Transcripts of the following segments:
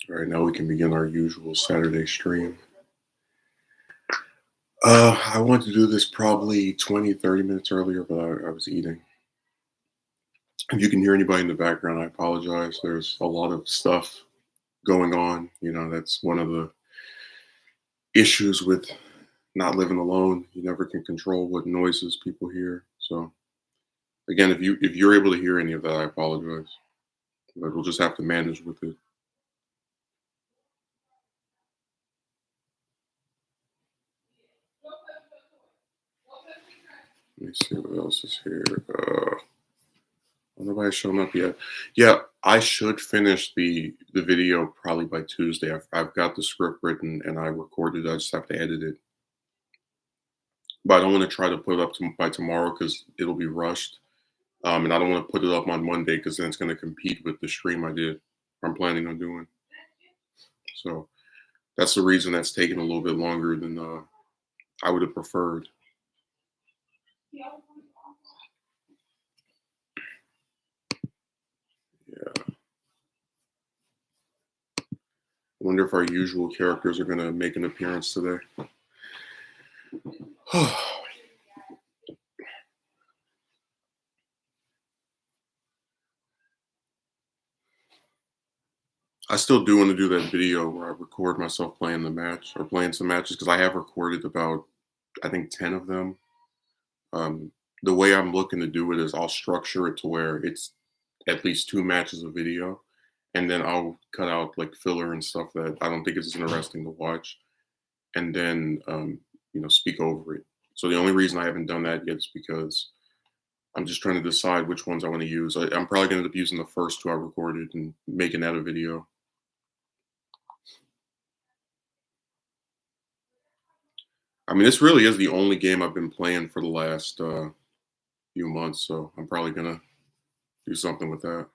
All right, now we can begin our usual Saturday stream. I wanted to do this probably 20, 30 minutes earlier, but I was eating. If you can hear anybody in the background, I apologize. There's a lot of stuff going on. That's one of the issues with not living alone. You never can control what noises people hear. So again, if you're able to hear any of that, I apologize. But we'll just have to manage with it. Let me see what else is here. Nobody's shown up yet. Yeah, I should finish the video probably by Tuesday. I've got the script written and I recorded. I just have to edit it. But I don't want to try to put it up by tomorrow because it'll be rushed. And I don't want to put it up on Monday because then it's going to compete with the stream I did. I'm planning on doing. So that's the reason that's taking a little bit longer than I would have preferred. Yeah. I wonder if our usual characters are going to make an appearance today. I still do want to do that video where I record myself playing the match or playing some matches because I have recorded about, I think, 10 of them. The way I'm looking to do it is I'll structure it to where it's at least 2 matches of video, and then I'll cut out like filler and stuff that I don't think is interesting to watch, and then speak over it. So the only reason I haven't done that yet is because I'm just trying to decide which ones I want to use. I'm probably going to end up using the first 2 I recorded and making that a video. I mean, this really is the only game I've been playing for the last few months, so I'm probably gonna do something with that.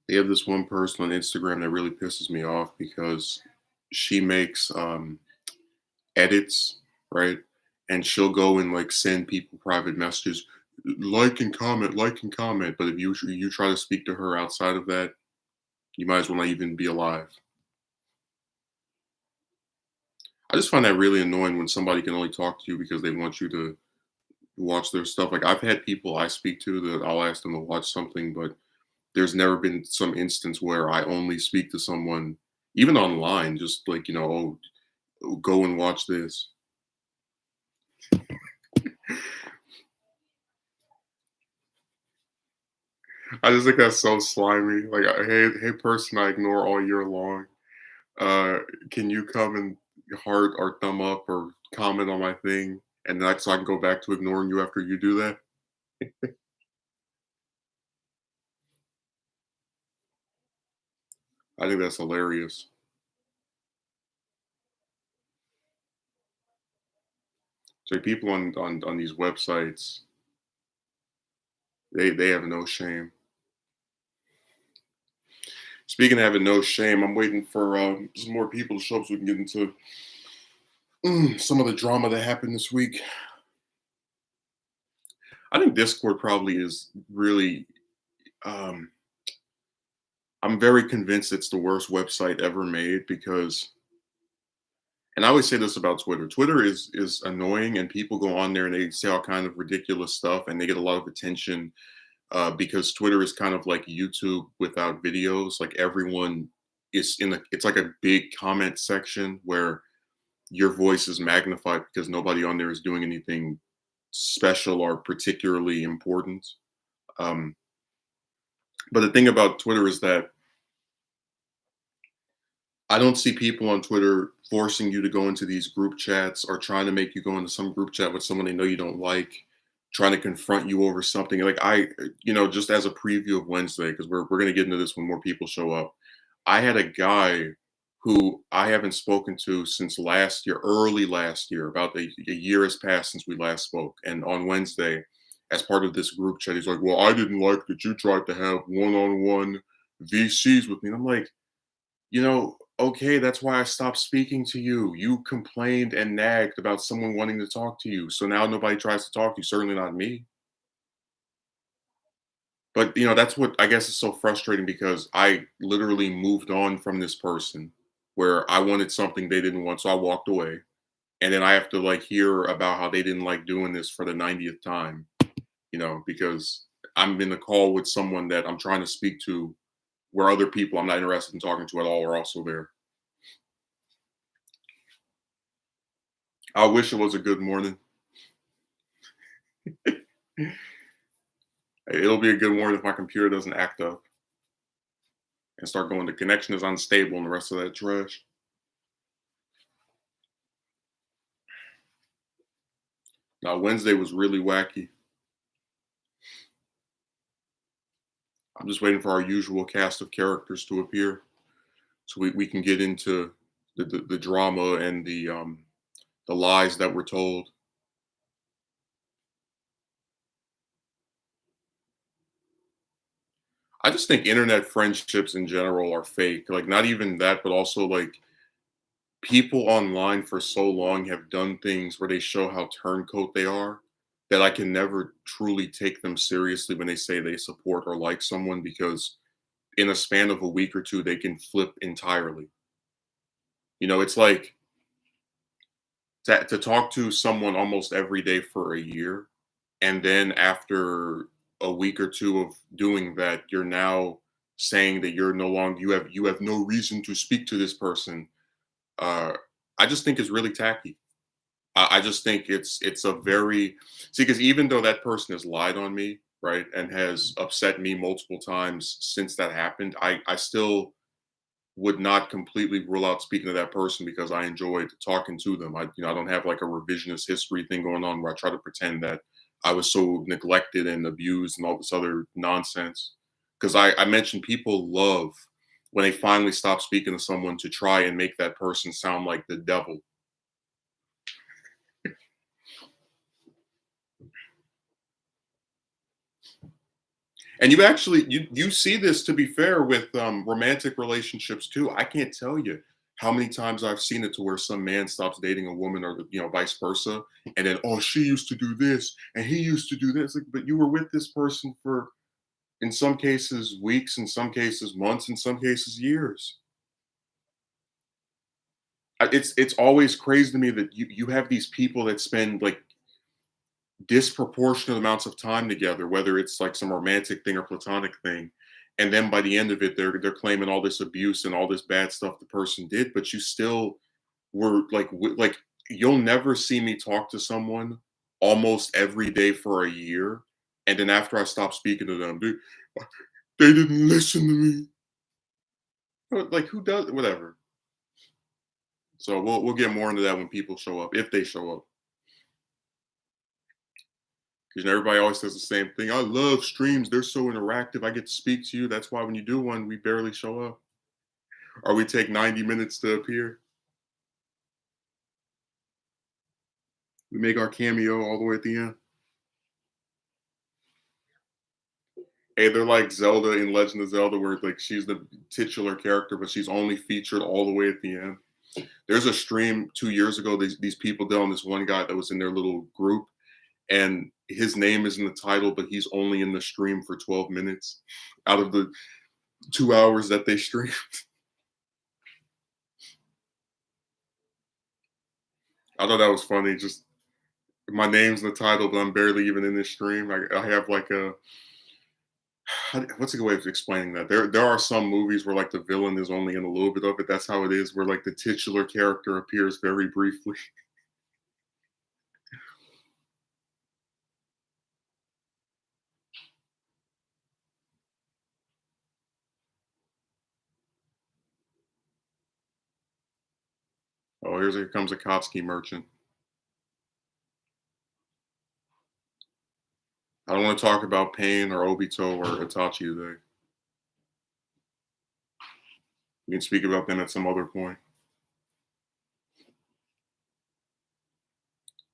They have this one person on Instagram that really pisses me off because she makes edits, right? And she'll go and like send people private messages, like and comment. But if you try to speak to her outside of that, you might as well not even be alive. I just find that really annoying when somebody can only talk to you because they want you to watch their stuff. Like I've had people I speak to that I'll ask them to watch something, but there's never been some instance where I only speak to someone, even online, just like, oh, go and watch this. I just think that's so slimy. Like, hey, person I ignore all year long. Uh, can you come and heart or thumb up or comment on my thing, and then so I can go back to ignoring you after you do that? I think that's hilarious. So people on these websites, they have no shame. Speaking of having no shame, I'm waiting for some more people to show up so we can get into some of the drama that happened this week. I think Discord probably is really. Um, I'm very convinced it's the worst website ever made because, and I always say this about Twitter. Twitter is annoying, and people go on there and they say all kind of ridiculous stuff, and they get a lot of attention because Twitter is kind of like YouTube without videos. Like everyone is it's like a big comment section where your voice is magnified because nobody on there is doing anything special or particularly important. Um, but the thing about Twitter is that I don't see people on Twitter forcing you to go into these group chats or trying to make you go into some group chat with someone they know you don't like, trying to confront you over something. Like just as a preview of Wednesday, because we're gonna get into this when more people show up. I had a guy who I haven't spoken to since last year, early last year. About a year has passed since we last spoke. And on Wednesday, as part of this group chat, he's like, "Well, I didn't like that you tried to have one-on-one VCs with me." And I'm like, you know, Okay, that's why I stopped speaking to you. You complained and nagged about someone wanting to talk to you. So now nobody tries to talk to you, certainly not me. But that's what I guess is so frustrating because I literally moved on from this person where I wanted something they didn't want, so I walked away. And then I have to like hear about how they didn't like doing this for the 90th time, because I'm in a call with someone that I'm trying to speak to where other people I'm not interested in talking to at all are also there. I wish it was a good morning. It'll be a good morning if my computer doesn't act up and start going, the connection is unstable and the rest of that trash. Now, Wednesday was really wacky. I'm just waiting for our usual cast of characters to appear so we can get into the drama and the lies that were told. I just think internet friendships in general are fake. Like, not even that, but also like people online for so long have done things where they show how turncoat they are that I can never truly take them seriously when they say they support or like someone because in a span of a week or two, they can flip entirely. It's like to talk to someone almost every day for a year. And then after a week or two of doing that, you're now saying that you're no longer, you have no reason to speak to this person. Uh, I just think it's really tacky. I just think it's a very see because even though that person has lied on me, right, and has upset me multiple times since that happened, I still would not completely rule out speaking to that person because I enjoyed talking to them. I don't have like a revisionist history thing going on where I try to pretend that I was so neglected and abused and all this other nonsense. Because I mentioned people love when they finally stop speaking to someone to try and make that person sound like the devil. And you see this, to be fair, with romantic relationships too. I can't tell you how many times I've seen it to where some man stops dating a woman or vice versa, and then, oh, she used to do this and he used to do this. Like, but you were with this person for, in some cases, weeks, in some cases months, in some cases years. It's always crazy to me that you have these people that spend like disproportionate amounts of time together, whether it's like some romantic thing or platonic thing. And then by the end of it, they're claiming all this abuse and all this bad stuff the person did, but you still were like like you'll never see me talk to someone almost every day for a year, and then after I stop speaking to them, they didn't listen to me. Like who does whatever. So we'll get more into that when people show up, if they show up. Because everybody always says the same thing. I love streams. They're so interactive. I get to speak to you. That's why when you do one, we barely show up. Or we take 90 minutes to appear. We make our cameo all the way at the end. Hey, they're like Zelda in Legend of Zelda, where like she's the titular character, but she's only featured all the way at the end. There's a stream 2 years ago. These people did on this one guy that was in their little group, and his name is in the title, but he's only in the stream for 12 minutes out of the 2 hours that they stream. I thought that was funny. Just my name's in the title, but I'm barely even in this stream. I have like a what's a good way of explaining that? There are some movies where like the villain is only in a little bit of it. That's how it is, where like the titular character appears very briefly. Oh, here comes a Kotsky merchant. I don't want to talk about Pain or Obito or Itachi today. We can speak about them at some other point.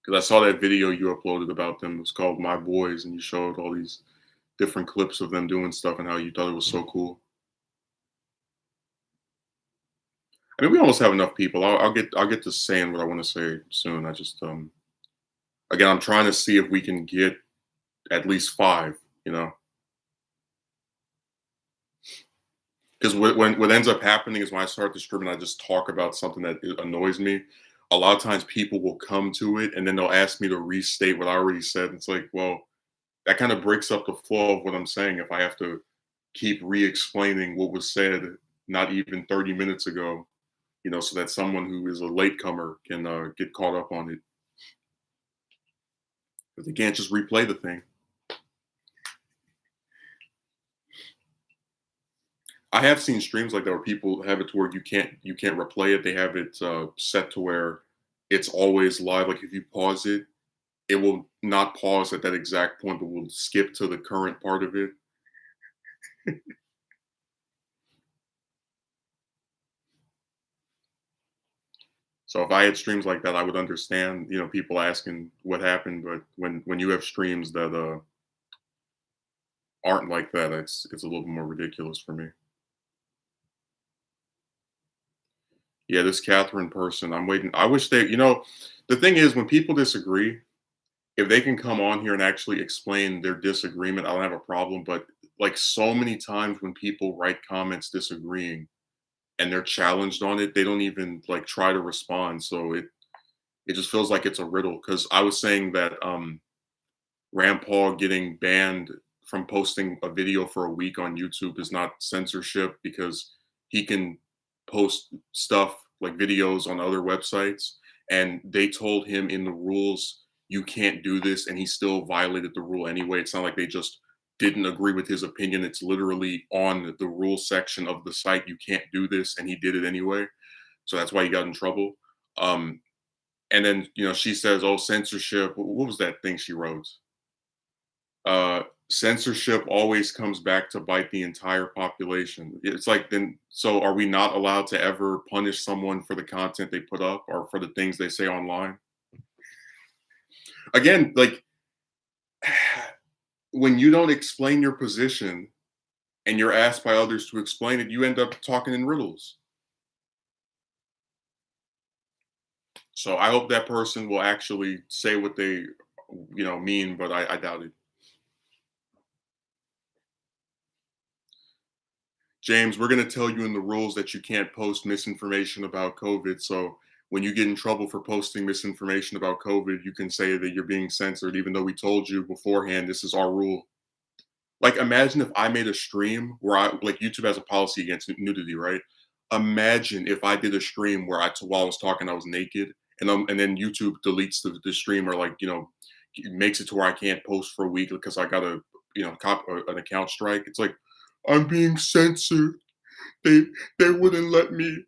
Because I saw that video you uploaded about them. It was called My Boys, and you showed all these different clips of them doing stuff and how you thought it was so cool. I mean, we almost have enough people. I'll get to saying what I want to say soon. I just again, I'm trying to see if we can get at least five. You know, because what ends up happening is when I start the stream and I just talk about something that annoys me. A lot of times people will come to it and then they'll ask me to restate what I already said. It's like, well, that kind of breaks up the flow of what I'm saying if I have to keep re-explaining what was said not even 30 minutes ago, so that someone who is a latecomer can get caught up on it. But they can't just replay the thing. I have seen streams like that where people have it to where you can't replay it. They have it set to where it's always live. Like if you pause it, it will not pause at that exact point, but will skip to the current part of it. So if I had streams like that, I would understand, people asking what happened. But when you have streams that aren't like that, it's a little more ridiculous for me. Yeah, this Catherine person, I'm waiting. I wish the thing is when people disagree, if they can come on here and actually explain their disagreement, I don't have a problem. But like so many times when people write comments disagreeing and they're challenged on it, they don't even like try to respond. So it just feels like it's a riddle. Because I was saying that Rand Paul getting banned from posting a video for a week on YouTube is not censorship because he can post stuff like videos on other websites. And they told him in the rules, you can't do this. And he still violated the rule anyway. It's not like they just didn't agree with his opinion. It's literally on the rule section of the site. You can't do this. And he did it anyway. So that's why he got in trouble. Um, and then, she says, oh, censorship. What was that thing she wrote? Censorship always comes back to bite the entire population. It's like, then, so are we not allowed to ever punish someone for the content they put up or for the things they say online? Again, like, when you don't explain your position and you're asked by others to explain it, you end up talking in riddles. So I hope that person will actually say what they, mean, but I doubt it. James, we're going to tell you in the rules that you can't post misinformation about COVID. So when you get in trouble for posting misinformation about COVID, you can say that you're being censored, even though we told you beforehand this is our rule. Like, imagine if I made a stream where like YouTube has a policy against nudity, right? Imagine if I did a stream where while I was talking, I was naked, and then YouTube deletes the stream or like makes it to where I can't post for a week because I got an account strike. It's like I'm being censored. They they wouldn't let me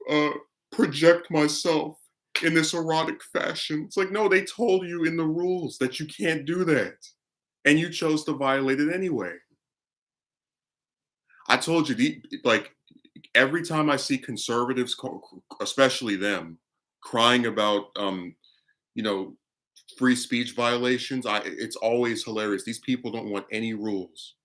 uh, project myself in this erotic fashion. It's like no, they told you in the rules that you can't do that, and you chose to violate it anyway. I told you, like every time I see conservatives, especially them, crying about you know free speech violations, it's always hilarious. These people don't want any rules.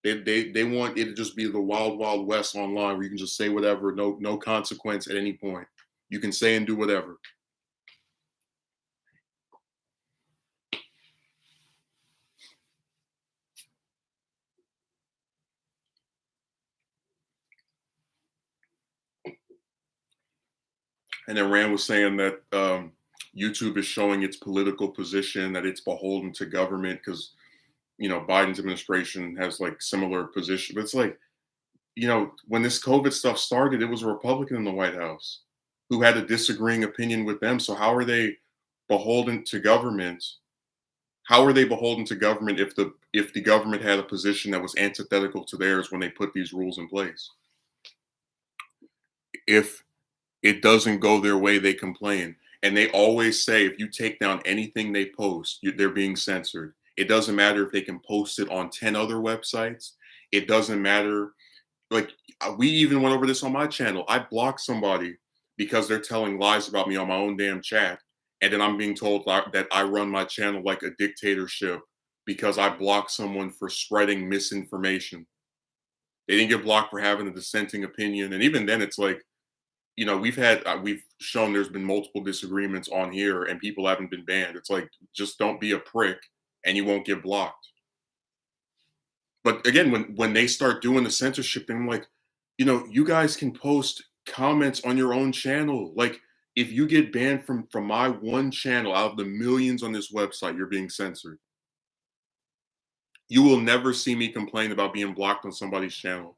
They want it to just be the wild wild west online where you can just say whatever, no consequence at any point. You can say and do whatever. And then Rand was saying that YouTube is showing its political position, that it's beholden to government because Biden's administration has like similar position. But it's like when this COVID stuff started, it was a Republican in the White House who had a disagreeing opinion with them. So how are they beholden to government? How are they beholden to government if the government had a position that was antithetical to theirs when they put these rules in place? If it doesn't go their way, they complain. And they always say if you take down anything they post, they're being censored. It doesn't matter if they can post it on 10 other websites. It doesn't matter. Like, we even went over this on my channel. I blocked somebody because they're telling lies about me on my own damn chat. And then I'm being told that I run my channel like a dictatorship because I blocked someone for spreading misinformation. They didn't get blocked for having a dissenting opinion. And even then, it's like, we've shown there's been multiple disagreements on here and people haven't been banned. It's like, just don't be a prick and you won't get blocked. But again, when they start doing the censorship thing, I'm like, you guys can post comments on your own channel. Like, if you get banned from my one channel out of the millions on this website, you're being censored. You will never see me complain about being blocked on somebody's channel.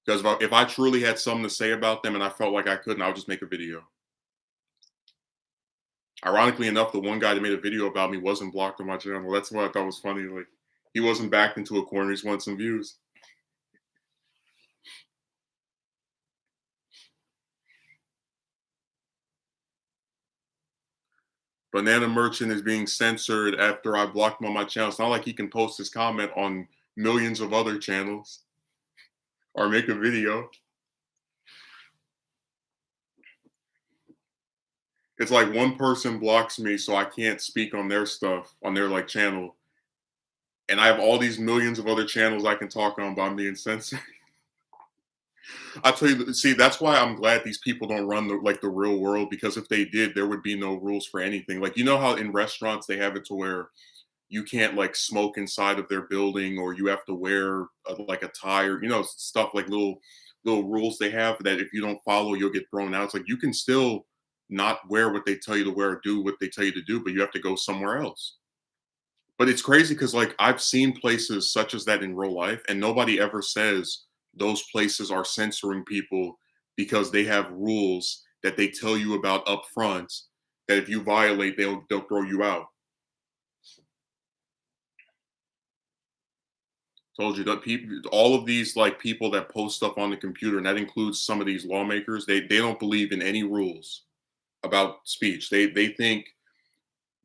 Because if I truly had something to say about them and I felt like I couldn't, I would just make a video. Ironically enough, the one guy that made a video about me wasn't blocked on my channel. That's what I thought was funny. Like, he wasn't backed into a corner. He just wanted some views. Banana Merchant is being censored after I blocked him on my channel. It's not like he can post his comment on millions of other channels or make a video. It's like one person blocks me so I can't speak on their stuff, on their like channel. And I have all these millions of other channels I can talk on, but I'm being censored. I tell you, see, that's why I'm glad these people don't run the real world, because if they did, there would be no rules for anything. Like, how in restaurants they have it to where you can't like smoke inside of their building, or you have to wear like a tie, or stuff like little rules they have that if you don't follow, you'll get thrown out. It's like, you can still not wear what they tell you to wear, or do what they tell you to do, but you have to go somewhere else. But it's crazy because like I've seen places such as that in real life, and nobody ever says those places are censoring people because they have rules that they tell you about up front that if you violate, they'll throw you out. Told you that people, all of these like people that post stuff on the computer, and that includes some of these lawmakers, they don't believe in any rules about speech. They think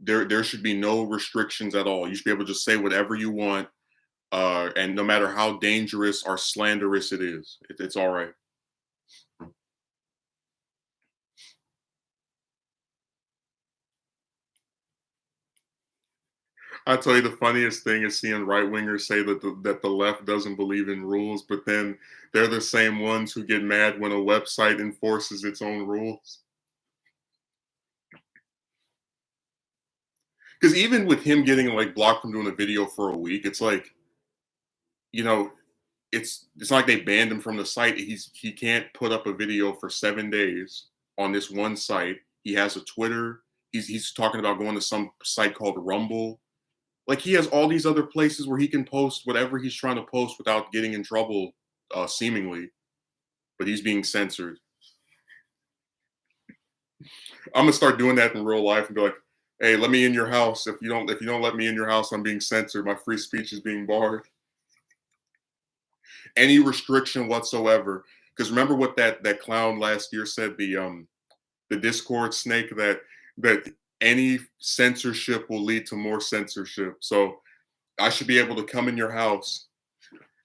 there should be no restrictions at all. You should be able to just say whatever you want, and no matter how dangerous or slanderous it is, it's all right. I tell you, the funniest thing is seeing right wingers say that the left doesn't believe in rules, but then they're the same ones who get mad when a website enforces its own rules. Because even with him getting like blocked from doing a video for a week, it's like, you know, it's not like they banned him from the site. He can't put up a video for 7 days on this one site. He has a Twitter. He's talking about going to some site called Rumble. Like, he has all these other places where he can post whatever he's trying to post without getting in trouble, seemingly. But he's being censored. I'm gonna start doing that in real life and be like, "Hey, let me in your house. If you don't let me in your house, I'm being censored. My free speech is being barred. Any restriction whatsoever." Because remember what that clown last year said, the Discord snake, that any censorship will lead to more censorship. So I should be able to come in your house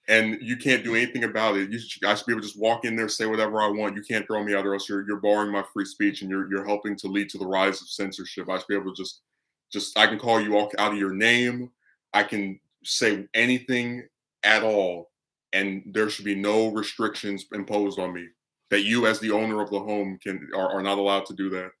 and you can't do anything about it. I should be able to just walk in there, say whatever I want. You can't throw me out, or else you're barring my free speech, and you're helping to lead to the rise of censorship. I should be able to just I can call you all out of your name. I can say anything at all, and there should be no restrictions imposed on me. That you, as the owner of the home, are not allowed to do that.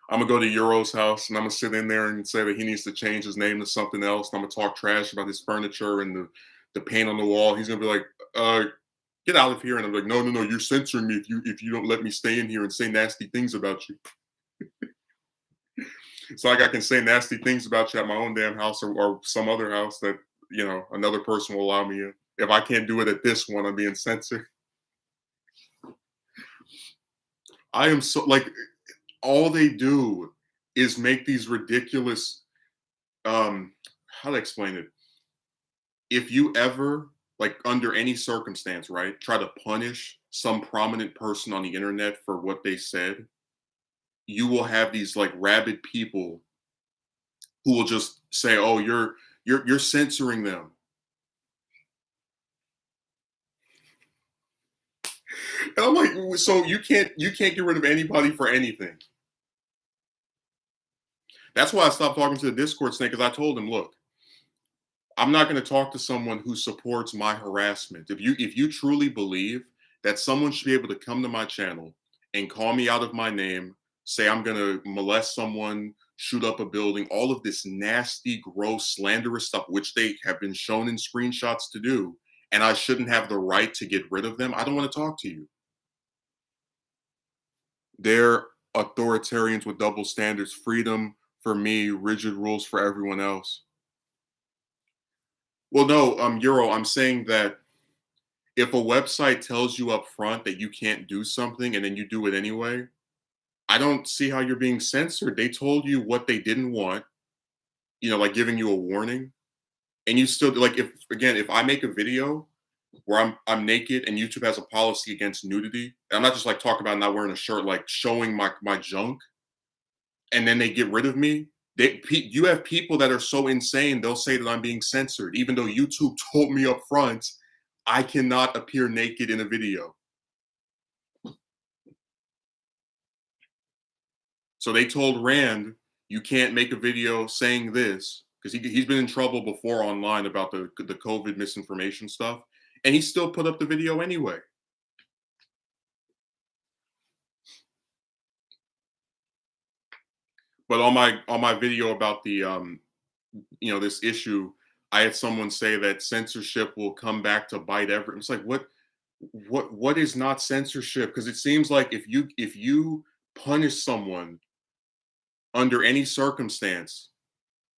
I'm gonna go to Euro's house and I'm gonna sit in there and say that he needs to change his name to something else. And I'm gonna talk trash about his furniture and the paint on the wall. He's gonna be like, get out of here. And I'm like, no, no, no, you're censoring me if you don't let me stay in here and say nasty things about you. It's like I can say nasty things about you at my own damn house, or some other house that, another person will allow me in. If I can't do it at this one, I'm being censored. I am so like, all they do is make these ridiculous, how to explain it. If you ever, like, under any circumstance, right, try to punish some prominent person on the internet for what they said, you will have these like rabid people who will just say, "Oh, you're censoring them." And I'm like, so you can't get rid of anybody for anything. That's why I stopped talking to the Discord snake, because I told him, look, I'm not going to talk to someone who supports my harassment. If you truly believe that someone should be able to come to my channel and call me out of my name, say I'm going to molest someone, shoot up a building, all of this nasty, gross, slanderous stuff, which they have been shown in screenshots to do, and I shouldn't have the right to get rid of them, I don't want to talk to you. They're authoritarians with double standards, freedom for me, rigid rules for everyone else. Well, no, Euro, I'm saying that if a website tells you up front that you can't do something and then you do it anyway, I don't see how you're being censored. They told you what they didn't want, like giving you a warning, and you still like if I make a video where I'm naked and YouTube has a policy against nudity, and I'm not just like talking about not wearing a shirt, like showing my junk, and then they get rid of me. You have people that are so insane they'll say that I'm being censored, even though YouTube told me up front I cannot appear naked in a video. So they told Rand, you can't make a video saying this because he's been in trouble before online about the COVID misinformation stuff, and he still put up the video anyway. But on my video about the this issue, I had someone say that censorship will come back to bite every. It's like what is not censorship? Because it seems like if you punish someone under any circumstance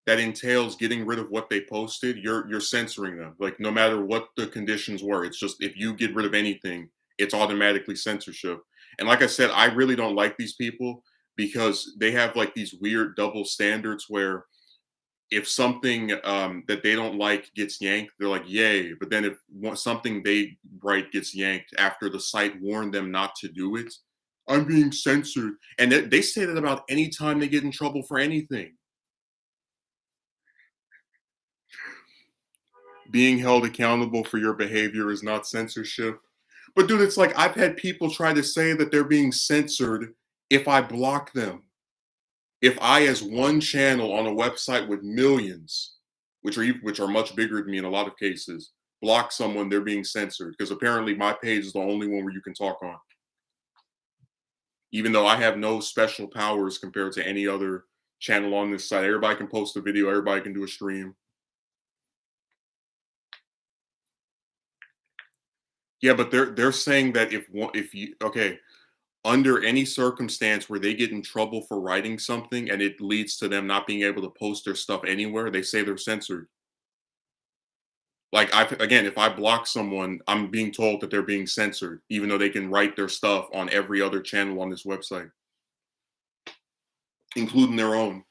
that entails getting rid of what they posted, you're censoring them. Like no matter what the conditions were, it's just if you get rid of anything, it's automatically censorship. And like I said, I really don't like these people because they have like these weird double standards where if something that they don't like gets yanked, they're like, yay. But then if something they write gets yanked after the site warned them not to do it, I'm being censored. And they say that about any time they get in trouble for anything. Being held accountable for your behavior is not censorship. But dude, it's like I've had people try to say that they're being censored if I block them. If I, as one channel on a website with millions, which are much bigger than me in a lot of cases, block someone, they're being censored because apparently my page is the only one where you can talk on. Even though I have no special powers compared to any other channel on this site, everybody can post a video, everybody can do a stream. Yeah, but they're saying that if you okay, under any circumstance where they get in trouble for writing something and it leads to them not being able to post their stuff anywhere, they say they're censored. Like again, if I block someone, I'm being told that they're being censored, even though they can write their stuff on every other channel on this website, including their own.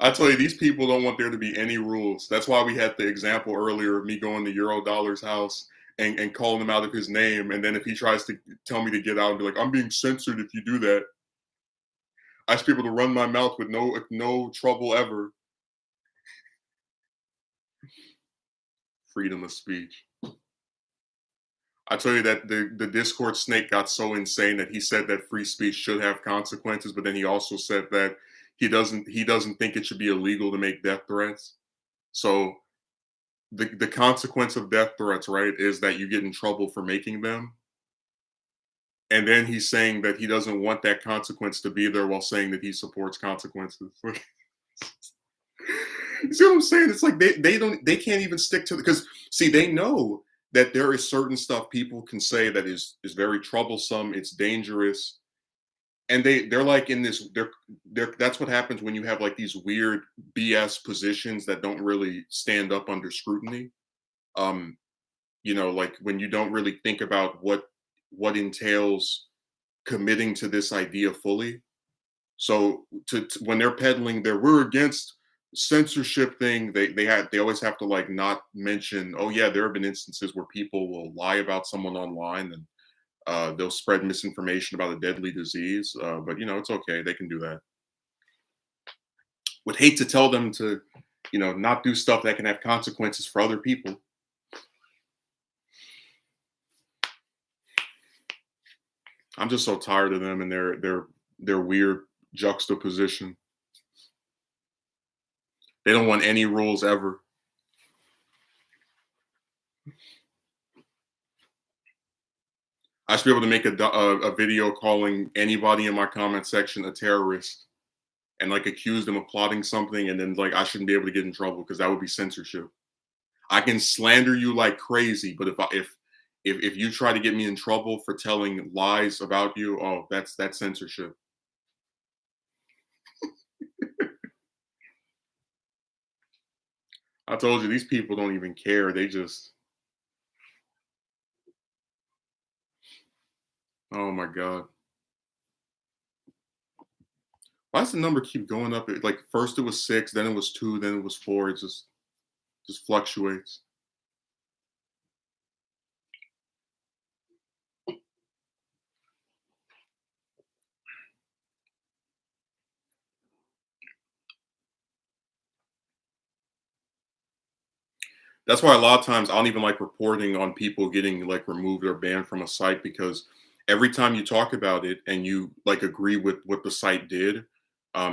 I tell you, these people don't want there to be any rules. That's why we had the example earlier of me going to Eurodollar's house and calling him out of his name. And then if he tries to tell me to get out and be like, I'm being censored if you do that, I should be able to run my mouth with no trouble ever. Freedom of speech. I tell you that the Discord snake got so insane that he said that free speech should have consequences, but then he also said that he doesn't think it should be illegal to make death threats. So the consequence of death threats, right, is that you get in trouble for making them. And then he's saying that he doesn't want that consequence to be there while saying that he supports consequences. You see what I'm saying? It's like they can't even stick to because see they know that there is certain stuff people can say that is very troublesome, it's dangerous, and they're like in this they're that's what happens when you have like these weird BS positions that don't really stand up under scrutiny. Um, like when you don't really think about what entails committing to this idea fully. So when they're peddling their we're against censorship thing, they always have to like not mention, oh yeah, there have been instances where people will lie about someone online and they'll spread misinformation about a deadly disease. But it's okay, they can do that. Would hate to tell them to, not do stuff that can have consequences for other people. I'm just so tired of them and their their weird juxtaposition. They don't want any rules ever. I should be able to make a video calling anybody in my comment section a terrorist and like accuse them of plotting something, and then like I shouldn't be able to get in trouble because that would be censorship. I can slander you like crazy, but if you try to get me in trouble for telling lies about you, oh, that's censorship. I told you these people don't even care. They just, oh my god. Why does the number keep going up? Like first it was 6, then it was 2, then it was 4. It just fluctuates. That's why a lot of times I don't even like reporting on people getting like removed or banned from a site, because every time you talk about it and you like agree with what the site did,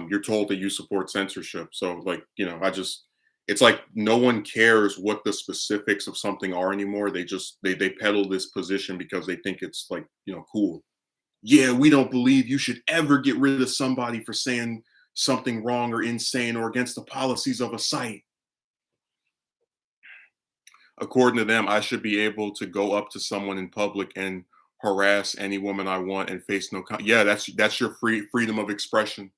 you're told that you support censorship. So like, it's like no one cares what the specifics of something are anymore. They peddle this position because they think it's like, cool. Yeah, we don't believe you should ever get rid of somebody for saying something wrong or insane or against the policies of a site. According to them, I should be able to go up to someone in public and harass any woman I want and face no yeah, that's your freedom of expression.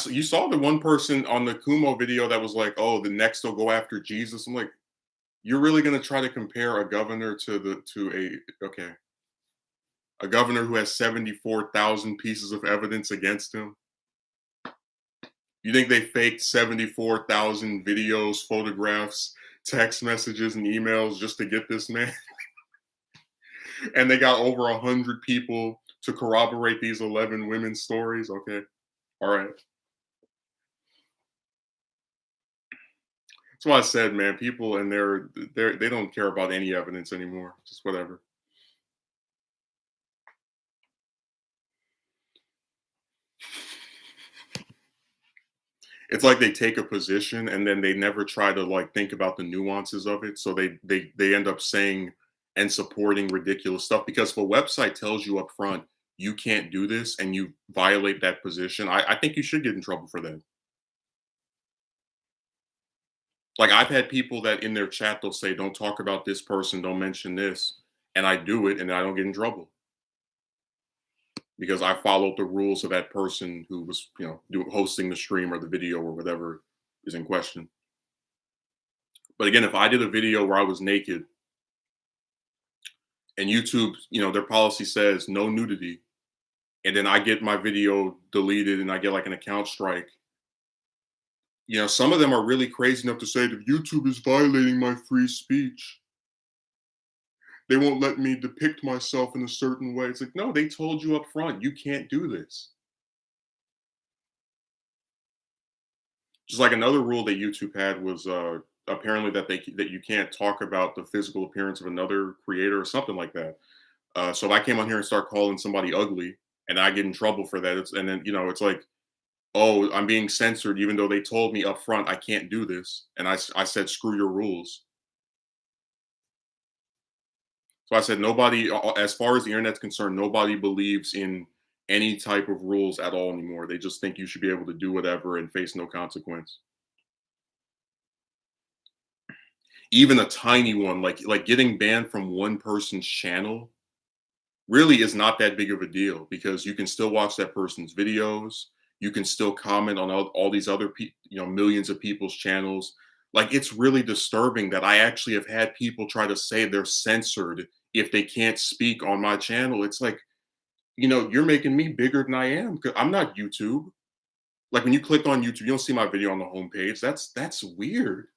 You saw the one person on the Kumo video that was like, "Oh, the next they'll go after Jesus." I'm like, "You're really going to try to compare a governor a governor who has 74,000 pieces of evidence against him? You think they faked 74,000 videos, photographs, text messages, and emails just to get this man?" And they got over 100 people to corroborate these 11 women's stories. Okay, all right. That's why I said, man, people and they don't care about any evidence anymore. Just whatever. It's like they take a position and then they never try to like think about the nuances of it. So they end up saying and supporting ridiculous stuff, because if a website tells you up front you can't do this and you violate that position, I think you should get in trouble for that. Like I've had people that in their chat they'll say, "Don't talk about this person, don't mention this," and I do it, and I don't get in trouble because I followed the rules of that person who was, hosting the stream or the video or whatever is in question. But again, if I did a video where I was naked and YouTube, their policy says no nudity, and then I get my video deleted and I get like an account strike, some of them are really crazy enough to say that YouTube is violating my free speech. They won't let me depict myself in a certain way. It's like, no, they told you up front, you can't do this. Just like another rule that YouTube had was apparently that you can't talk about the physical appearance of another creator or something like that. So if I came on here and start calling somebody ugly and I get in trouble for that, and then it's like, oh, I'm being censored, even though they told me up front I can't do this, and I said screw your rules. So I said, nobody, as far as the internet's concerned, nobody believes in any type of rules at all anymore. They just think you should be able to do whatever and face no consequence. Even a tiny one, like getting banned from one person's channel, really is not that big of a deal, because you can still watch that person's videos. You can still comment on all these other millions of people's channels. Like, it's really disturbing that I actually have had people try to say they're censored if they can't speak on my channel. It's like, you're making me bigger than I am, because I'm not YouTube. Like when you click on YouTube, you don't see my video on the homepage. That's weird.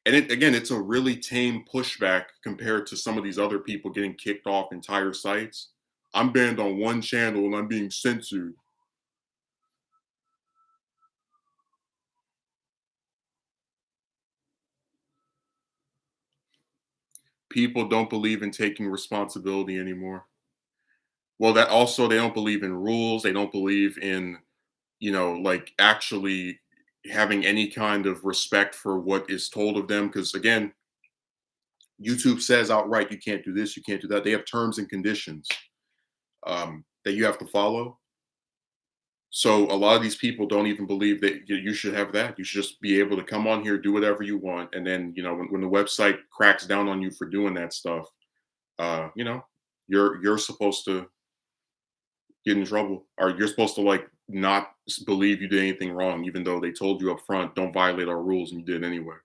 And again, it's a really tame pushback compared to some of these other people getting kicked off entire sites. I'm banned on one channel and I'm being censored. people don't believe in taking responsibility anymore. Well, that also they don't believe in rules. They don't believe in, like actually having any kind of respect for what is told of them. Because again, YouTube says outright you can't do this, you can't do that. They have terms and conditions that you have to follow. So a lot of these people don't even believe that you should have that. You should just be able to come on here, do whatever you want, and then when the website cracks down on you for doing that stuff, uh, you know, you're supposed to get in trouble, or you're supposed to like not believe you did anything wrong, even though they told you up front, don't violate our rules, and you did anyway.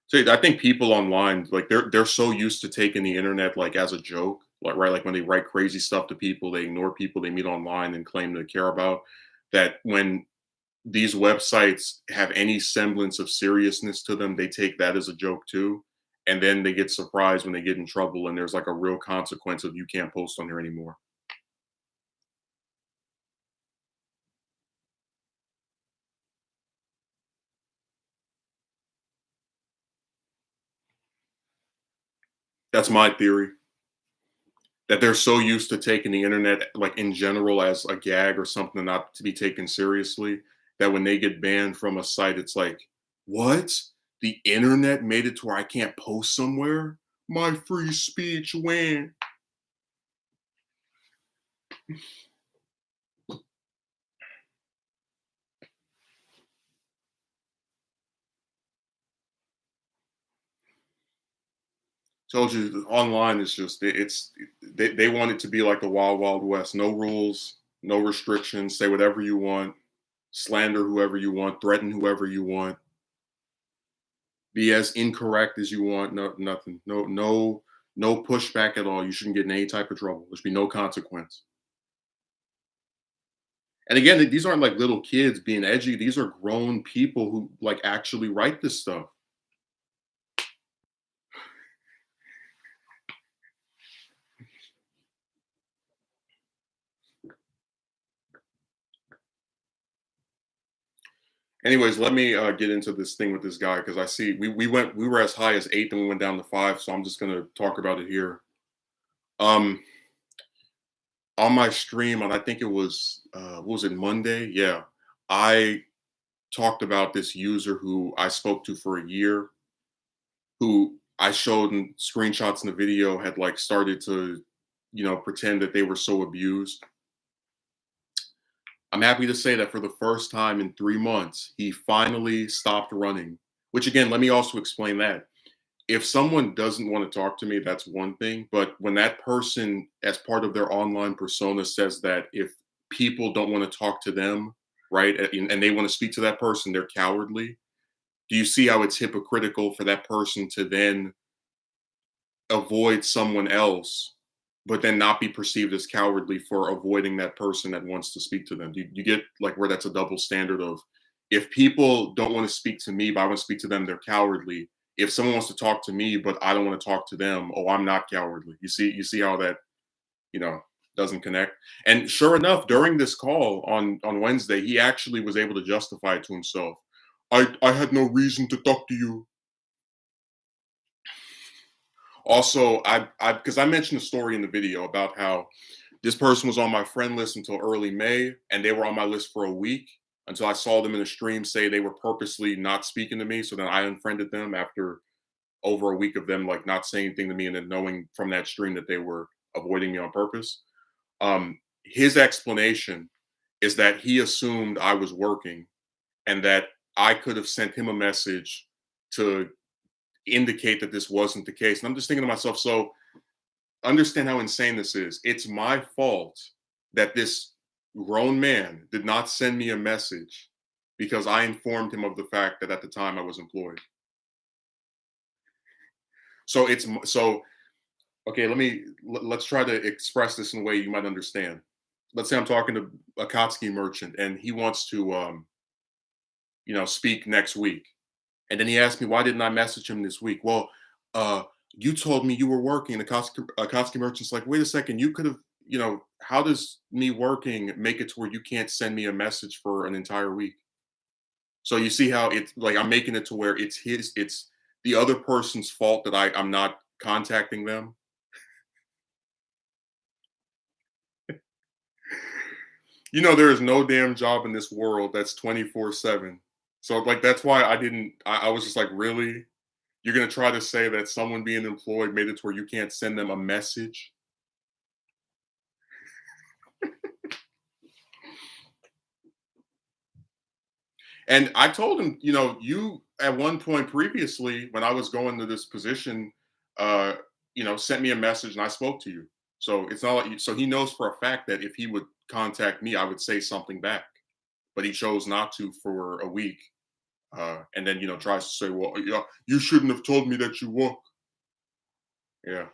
So I think people online, like they're so used to taking the internet like as a joke, like right, like when they write crazy stuff to people, they ignore people they meet online and claim to care about. That when these websites have any semblance of seriousness to them, they take that as a joke too. And then they get surprised when they get in trouble and there's like a real consequence of you can't post on here anymore. That's my theory. That they're so used to taking the internet, like in general, as a gag or something not to be taken seriously, that when they get banned from a site, it's like, what? The internet made it to where I can't post somewhere? My free speech win. Told you online is just they want it to be like the wild wild west. No rules, no restrictions. Say whatever you want. Slander whoever you want. Threaten whoever you want. Be as incorrect as you want. No, nothing. No pushback at all. You shouldn't get in any type of trouble. There should be no consequence. And again, these aren't like little kids being edgy. These are grown people who like actually write this stuff. Anyways, let me get into this thing with this guy because I see we were as high as 8, then we went down to 5. So I'm just gonna talk about it here. Um, on my stream on I think it was what was it, Monday? Yeah, I talked about this user who I spoke to for a year, who I showed in screenshots in the video had like started to, pretend that they were so abused. I'm happy to say that for the first time in 3 months, he finally stopped running. Which again, let me also explain that. If someone doesn't want to talk to me, that's one thing. But when that person, as part of their online persona, says that if people don't want to talk to them, right, and they want to speak to that person, they're cowardly. Do you see how it's hypocritical for that person to then avoid someone else, but then not be perceived as cowardly for avoiding that person that wants to speak to them? Do you get like where that's a double standard of if people don't want to speak to me, but I want to speak to them, they're cowardly. If someone wants to talk to me, but I don't want to talk to them, oh, I'm not cowardly. You see how that, you know, doesn't connect. And sure enough, during this call on Wednesday, he actually was able to justify it to himself. I had no reason to talk to you. Also, I because I mentioned a story in the video about how this person was on my friend list until early May, and they were on my list for a week until I saw them in a stream say they were purposely not speaking to me. So then I unfriended them after over a week of them like not saying anything to me, and then knowing from that stream that they were avoiding me on purpose. His explanation is that he assumed I was working and that I could have sent him a message to indicate that this wasn't the case. And I'm just thinking to myself, so understand how insane this is. It's my fault that this grown man did not send me a message because I informed him of the fact that at the time I was employed. So so okay. Let's try to express this in a way you might understand. Let's say I'm talking to a Kotsky merchant and he wants to speak next week. And then he asked me, why didn't I message him this week? Well, uh, you told me you were working. The Kotsky merchant's like, wait a second, you could have, how does me working make it to where you can't send me a message for an entire week? So you see how it's like I'm making it to where it's the other person's fault that I'm not contacting them. There is no damn job in this world that's 24/7. So like that's why I was just like, really? You're gonna try to say that someone being employed made it to where you can't send them a message? And I told him, you at one point previously, when I was going to this position, uh, sent me a message and I spoke to you. So it's not like so he knows for a fact that if he would contact me, I would say something back. But he chose not to for a week. And then, tries to say, well, yeah, you shouldn't have told me that you work. Yeah.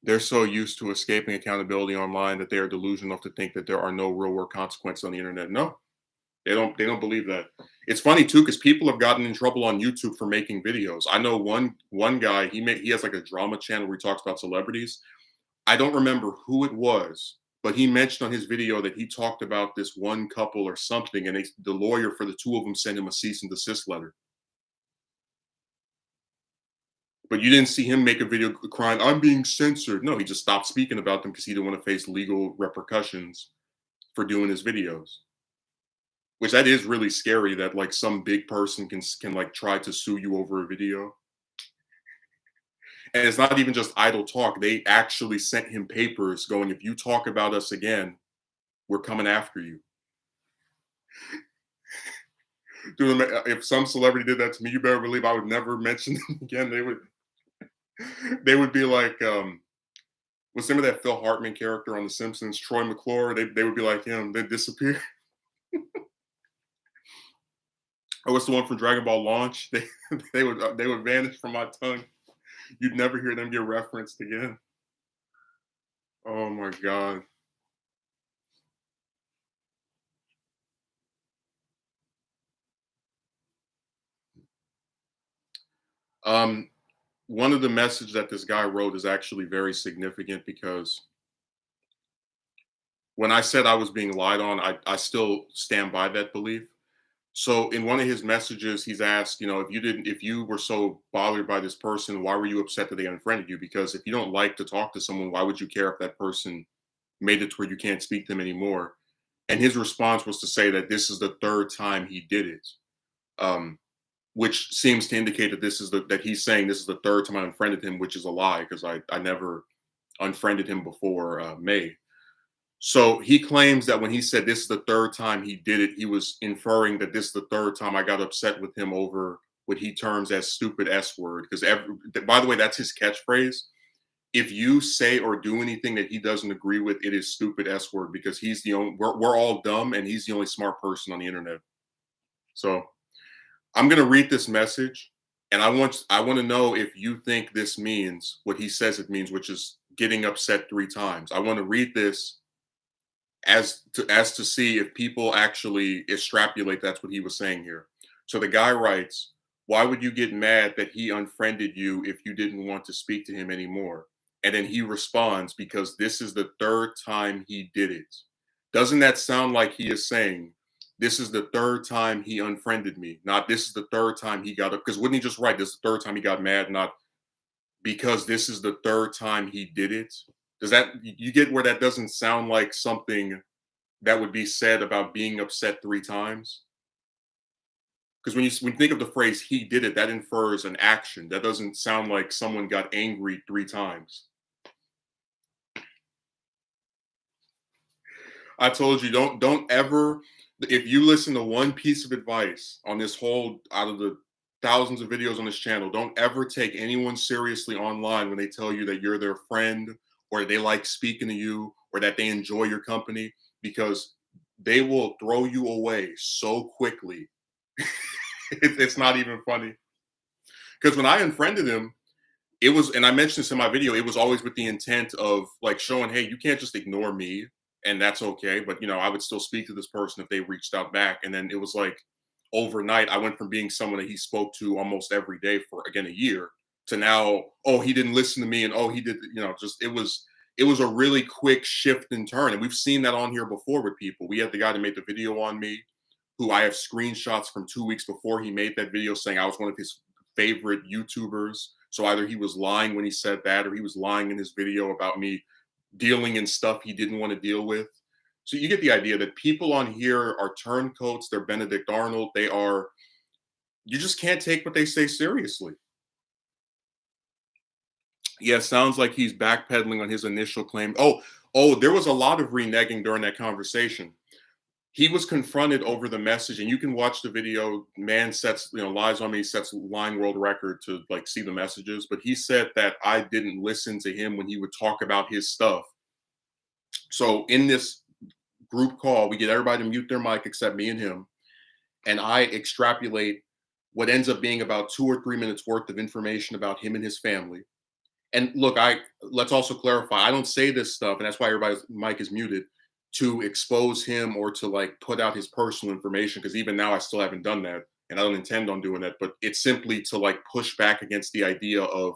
They're so used to escaping accountability online that they are delusional enough to think that there are no real world consequences on the internet. No, they don't believe that. It's funny too because people have gotten in trouble on YouTube for making videos. I know one guy, he has like a drama channel where he talks about celebrities. I don't remember who it was, but he mentioned on his video that he talked about this one couple or something, and the lawyer for the two of them sent him a cease and desist letter. But you didn't see him make a video crying, "I'm being censored." No, he just stopped speaking about them because he didn't want to face legal repercussions for doing his videos. Which that is really scary that like some big person can like try to sue you over a video. And it's not even just idle talk. They actually sent him papers going, if you talk about us again, we're coming after you. Dude, if some celebrity did that to me, you better believe I would never mention them again. They would be like, what's the name of that Phil Hartman character on The Simpsons, Troy McClure? They would be like him. They'd disappear. Or what's the one from Dragon Ball Launch? They would vanish from my tongue. You'd never hear them get referenced again. Oh my god. Um, One of the messages that this guy wrote is actually very significant because when I said I was being lied on, I still stand by that belief. So in one of his messages, he's asked, if you were so bothered by this person, why were you upset that they unfriended you? Because if you don't like to talk to someone, why would you care if that person made it to where you can't speak to them anymore? And his response was to say that this is the third time he did it. Um, which seems to indicate that that he's saying this is the third time I unfriended him, which is a lie because I never unfriended him before May. So he claims that when he said this is the third time he did it, he was inferring that this is the third time I got upset with him over what he terms as stupid S word. Because by the way, that's his catchphrase. If you say or do anything that he doesn't agree with, it is stupid S word because he's the only we're all dumb and he's the only smart person on the internet. So I'm gonna read this message, and I want to know if you think this means what he says it means, which is getting upset 3 times. I want to read this as to see if people actually extrapolate that's what he was saying here. So the guy writes, "Why would you get mad that he unfriended you if you didn't want to speak to him anymore?" And then he responds, "Because this is the third time he did it." Doesn't that sound like he is saying, this is the third time he unfriended me, not this is the third time he got up? Because wouldn't he just write this is the third time he got mad, not because this is the third time he did it? Does that you get where that doesn't sound like something that would be said about being upset 3 times? Because when you think of the phrase "he did it," that infers an action. That doesn't sound like someone got angry 3 times. I told you don't ever if you listen to one piece of advice on this whole out of the thousands of videos on this channel, don't ever take anyone seriously online when they tell you that you're their friend or they like speaking to you or that they enjoy your company because they will throw you away so quickly. It's not even funny. Because when I unfriended him, it was, and I mentioned this in my video, it was always with the intent of like showing, hey, you can't just ignore me and that's okay. But, I would still speak to this person if they reached out back. And then it was like overnight, I went from being someone that he spoke to almost every day for, again, a year to now, oh, he didn't listen to me. And oh, he did, just it was a really quick shift and turn. And we've seen that on here before with people. We had the guy that made the video on me. who I have screenshots from 2 weeks before he made that video saying I was one of his favorite YouTubers. So either he was lying when he said that, or he was lying in his video about me dealing in stuff he didn't want to deal with. So you get the idea that people on here are turncoats. They're Benedict Arnold. They are, you just can't take what they say seriously. Yeah, sounds like he's backpedaling on his initial claim. Oh, there was a lot of reneging during that conversation. He was confronted over the message, and you can watch the video. Man sets, lies on me, sets line world record to like see the messages. But he said that I didn't listen to him when he would talk about his stuff. So in this group call, we get everybody to mute their mic except me and him, and I extrapolate what ends up being about 2 or 3 minutes worth of information about him and his family. And look, let's also clarify, I don't say this stuff, and that's why everybody's mic is muted, to expose him or to like put out his personal information, because even now I still haven't done that, and I don't intend on doing that. But it's simply to like push back against the idea of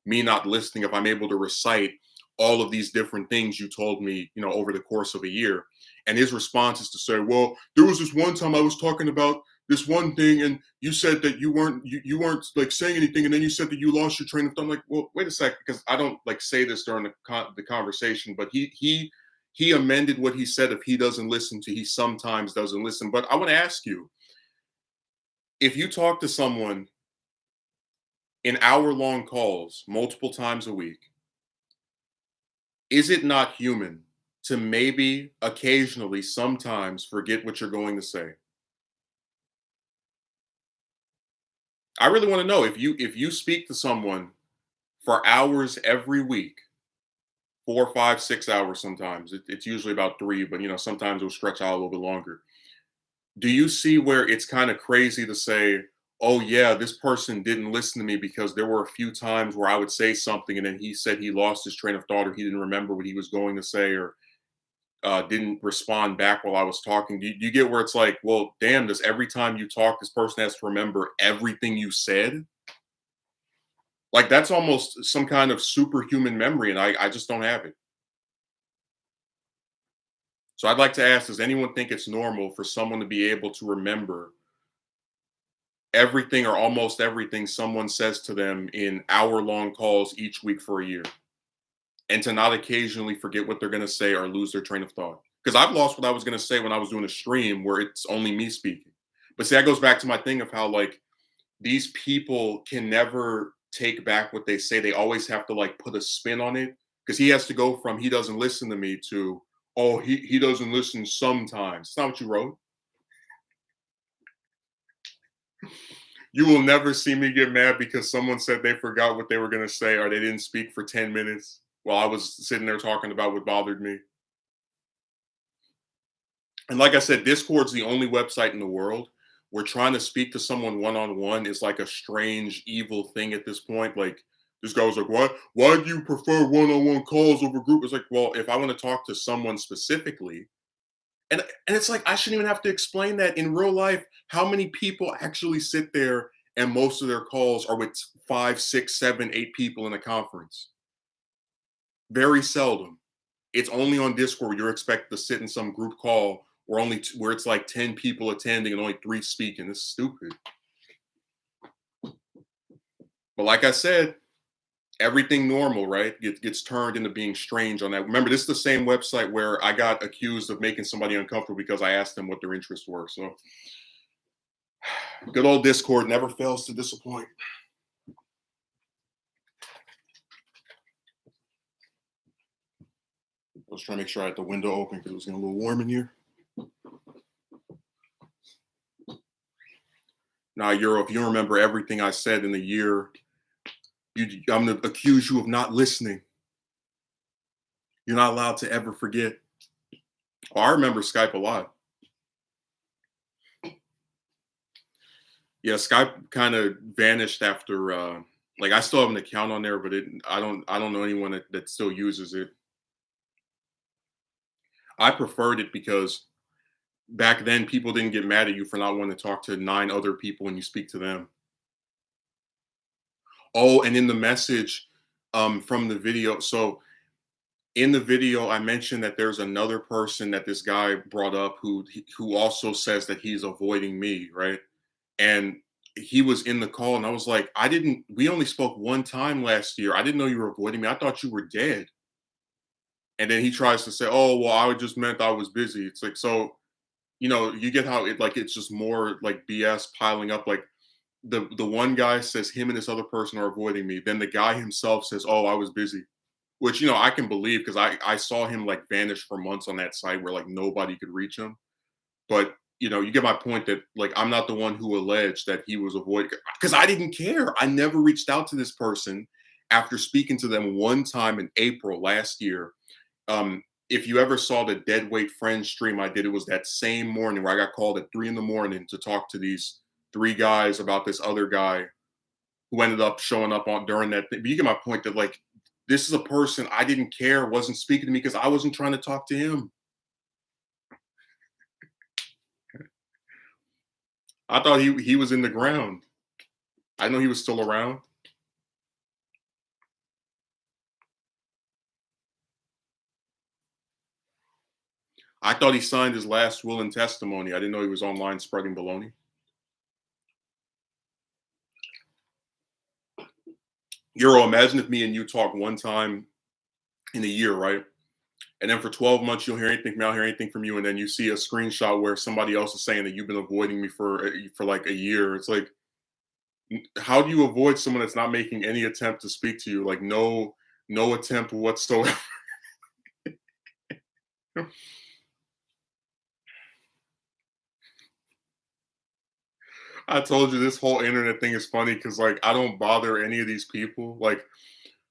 me not listening if I'm able to recite all of these different things you told me, over the course of a year. And his response is to say, well, there was this one time I was talking about this one thing, and you said that you weren't like saying anything, and then you said that you lost your train of thought. I'm like, well, wait a second, because I don't like say this during the conversation, but he amended what he said. If he doesn't listen to, he sometimes doesn't listen. But I want to ask you, if you talk to someone in hour-long calls multiple times a week, is it not human to maybe occasionally, sometimes forget what you're going to say? I really want to know, if you speak to someone for hours every week, 4, 5, 6 hours sometimes. It's usually about 3, but sometimes it'll stretch out a little bit longer. Do you see where it's kind of crazy to say, "Oh yeah, this person didn't listen to me because there were a few times where I would say something and then he said he lost his train of thought, or he didn't remember what he was going to say, or didn't respond back while I was talking." Do you get where it's like, well, damn, does every time you talk, this person has to remember everything you said? Like, that's almost some kind of superhuman memory, and I just don't have it. So I'd like to ask, does anyone think it's normal for someone to be able to remember everything or almost everything someone says to them in hour-long calls each week for a year, and to not occasionally forget what they're going to say or lose their train of thought? Because I've lost what I was going to say when I was doing a stream where it's only me speaking. But see, that goes back to my thing of how like these people can never take back what they say. They always have to like put a spin on it, because he has to go from he doesn't listen to me to, oh, he doesn't listen sometimes. It's not what you wrote. You will never see me get mad because someone said they forgot what they were going to say, or they didn't speak for 10 minutes while I was sitting there talking about what bothered me. And like I said, Discord's the only website in the world where trying to speak to someone one on one is like a strange, evil thing at this point. Like, this guy was like, why do you prefer one on one calls over group? It's like, well, if I want to talk to someone specifically, and it's like I shouldn't even have to explain that in real life. How many people actually sit there and most of their calls are with 5, 6, 7, 8 people in a conference? Very seldom. It's only on Discord where you're expected to sit in some group call where where it's like 10 people attending and only 3 speaking. It's stupid. But like I said, everything normal, right, gets turned into being strange on that. Remember, this is the same website where I got accused of making somebody uncomfortable because I asked them what their interests were. So good old Discord never fails to disappoint. I was trying to make sure I had the window open because it was getting a little warm in here. Now, Euro, if you don't remember everything I said in a year, I'm going to accuse you of not listening. You're not allowed to ever forget. Oh, I remember Skype a lot. Yeah, Skype kind of vanished after. Like, I still have an account on there, but I don't know anyone that still uses it. I preferred it because back then people didn't get mad at you for not wanting to talk to 9 other people when you speak to them. Oh, and in the message from the video, so in the video, I mentioned that there's another person that this guy brought up who also says that he's avoiding me, right? And he was in the call, and I was like, I didn't. We only spoke one time last year. I didn't know you were avoiding me. I thought you were dead. And then he tries to say, "Oh, well, I just meant I was busy." It's like, so you get how it's just more like BS piling up. Like the one guy says him and this other person are avoiding me. Then the guy himself says, "Oh, I was busy." Which I can believe because I saw him like vanish for months on that site where like nobody could reach him. But you get my point that like I'm not the one who alleged that he was avoiding because I didn't care. I never reached out to this person after speaking to them one time in April last year. If you ever saw the Dead Weight Friends stream I did, it was that same morning where I got called at 3 in the morning to talk to these three guys about this other guy who ended up showing up on during that thing. But you get my point that like this is a person I didn't care wasn't speaking to me because I wasn't trying to talk to him. I thought he was in the ground. I know he was still around. I thought he signed his last will and testimony. I didn't know he was online spreading baloney. Euro, imagine if me and you talk one time in a year, right? And then for 12 months, you'll hear anything from me, I'll hear anything from you. And then you see a screenshot where somebody else is saying that you've been avoiding me for like a year. It's like, how do you avoid someone that's not making any attempt to speak to you? Like no attempt whatsoever. I told you this whole internet thing is funny because like I don't bother any of these people. Like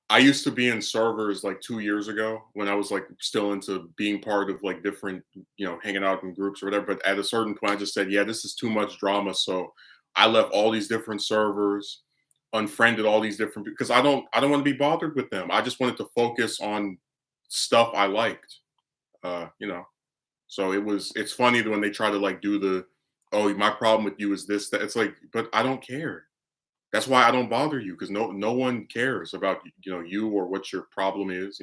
I used to be in servers like 2 years ago when I was like still into being part of like different, hanging out in groups or whatever. But at a certain point, I just said, yeah, this is too much drama. So I left all these different servers, unfriended all these different because I don't want to be bothered with them. I just wanted to focus on stuff I liked. Uh, you know. So it's funny when they try to like do the, oh, my problem with you is this, that. It's like, but I don't care. That's why I don't bother you because no one cares about you or what your problem is.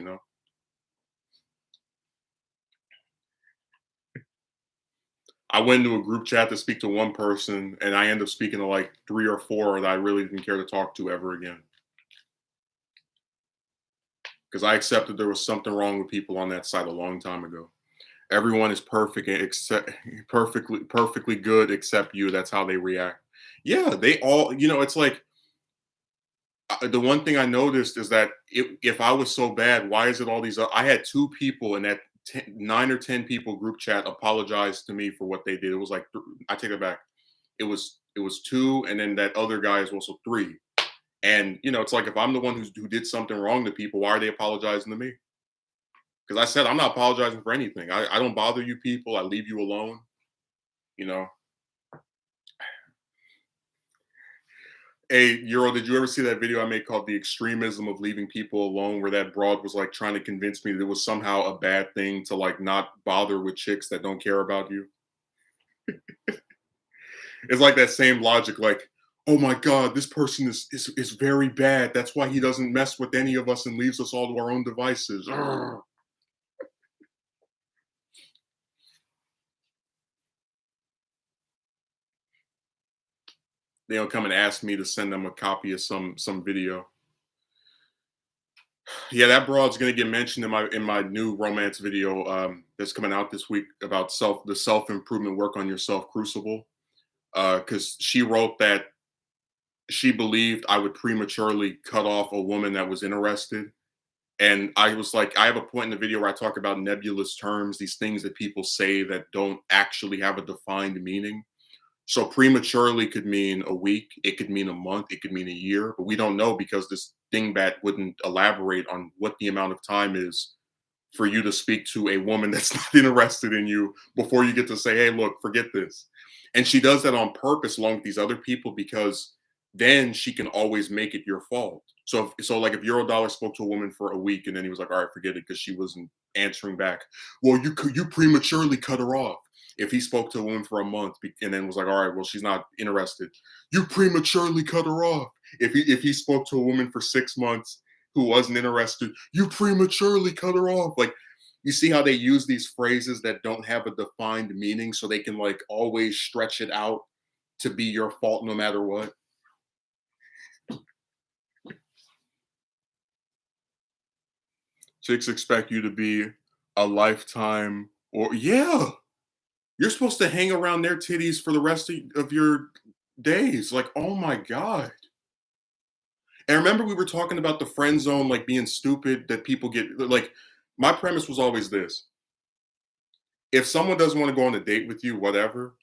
I went into a group chat to speak to one person and I end up speaking to like three or four that I really didn't care to talk to ever again. Because I accepted there was something wrong with people on that site a long time ago. Everyone is perfect except perfectly good except you. That's how they react. Yeah, they all, it's like the one thing I noticed is that if I was so bad, why is it all these? I had two people in that 9 or 10 people group chat apologize to me for what they did. It was like I take it back. It was two, and then that other guy is also three. And it's like if I'm the one who did something wrong to people, why are they apologizing to me? Because I said I'm not apologizing for anything. I don't bother you people. I leave you alone. You know. Hey, Euro, did you ever see that video I made called "The Extremism of Leaving People Alone," where that broad was like trying to convince me that it was somehow a bad thing to like not bother with chicks that don't care about you? It's like that same logic, like, oh my God, this person is very bad. That's why he doesn't mess with any of us and leaves us all to our own devices. Urgh. They'll come and ask me to send them a copy of some video. Yeah, that broad's gonna get mentioned in my new romance video that's coming out this week about the self improvement work on yourself crucible. Because she wrote that she believed I would prematurely cut off a woman that was interested. And I was like, I have a point in the video where I talk about nebulous terms, these things that people say that don't actually have a defined meaning. So prematurely could mean a week, it could mean a month, it could mean a year, but we don't know because this dingbat wouldn't elaborate on what the amount of time is for you to speak to a woman that's not interested in you before you get to say, hey, look, forget this. And she does that on purpose along with these other people because then she can always make it your fault. So like if Eurodollar spoke to a woman for a week and then he was like, all right, forget it because she wasn't answering back. Well, you prematurely cut her off. If he spoke to a woman for a month and then was like, all right, well, she's not interested, you prematurely cut her off. If he spoke to a woman for 6 months who wasn't interested, you prematurely cut her off. Like, you see how they use these phrases that don't have a defined meaning so they can like always stretch it out to be your fault no matter what? Chicks expect you to be a lifetime, or yeah, you're supposed to hang around their titties for the rest of your days. Like, oh my God. And remember, we were talking about the friend zone, like being stupid, that people get like, my premise was always this: if someone doesn't want to go on a date with you, whatever,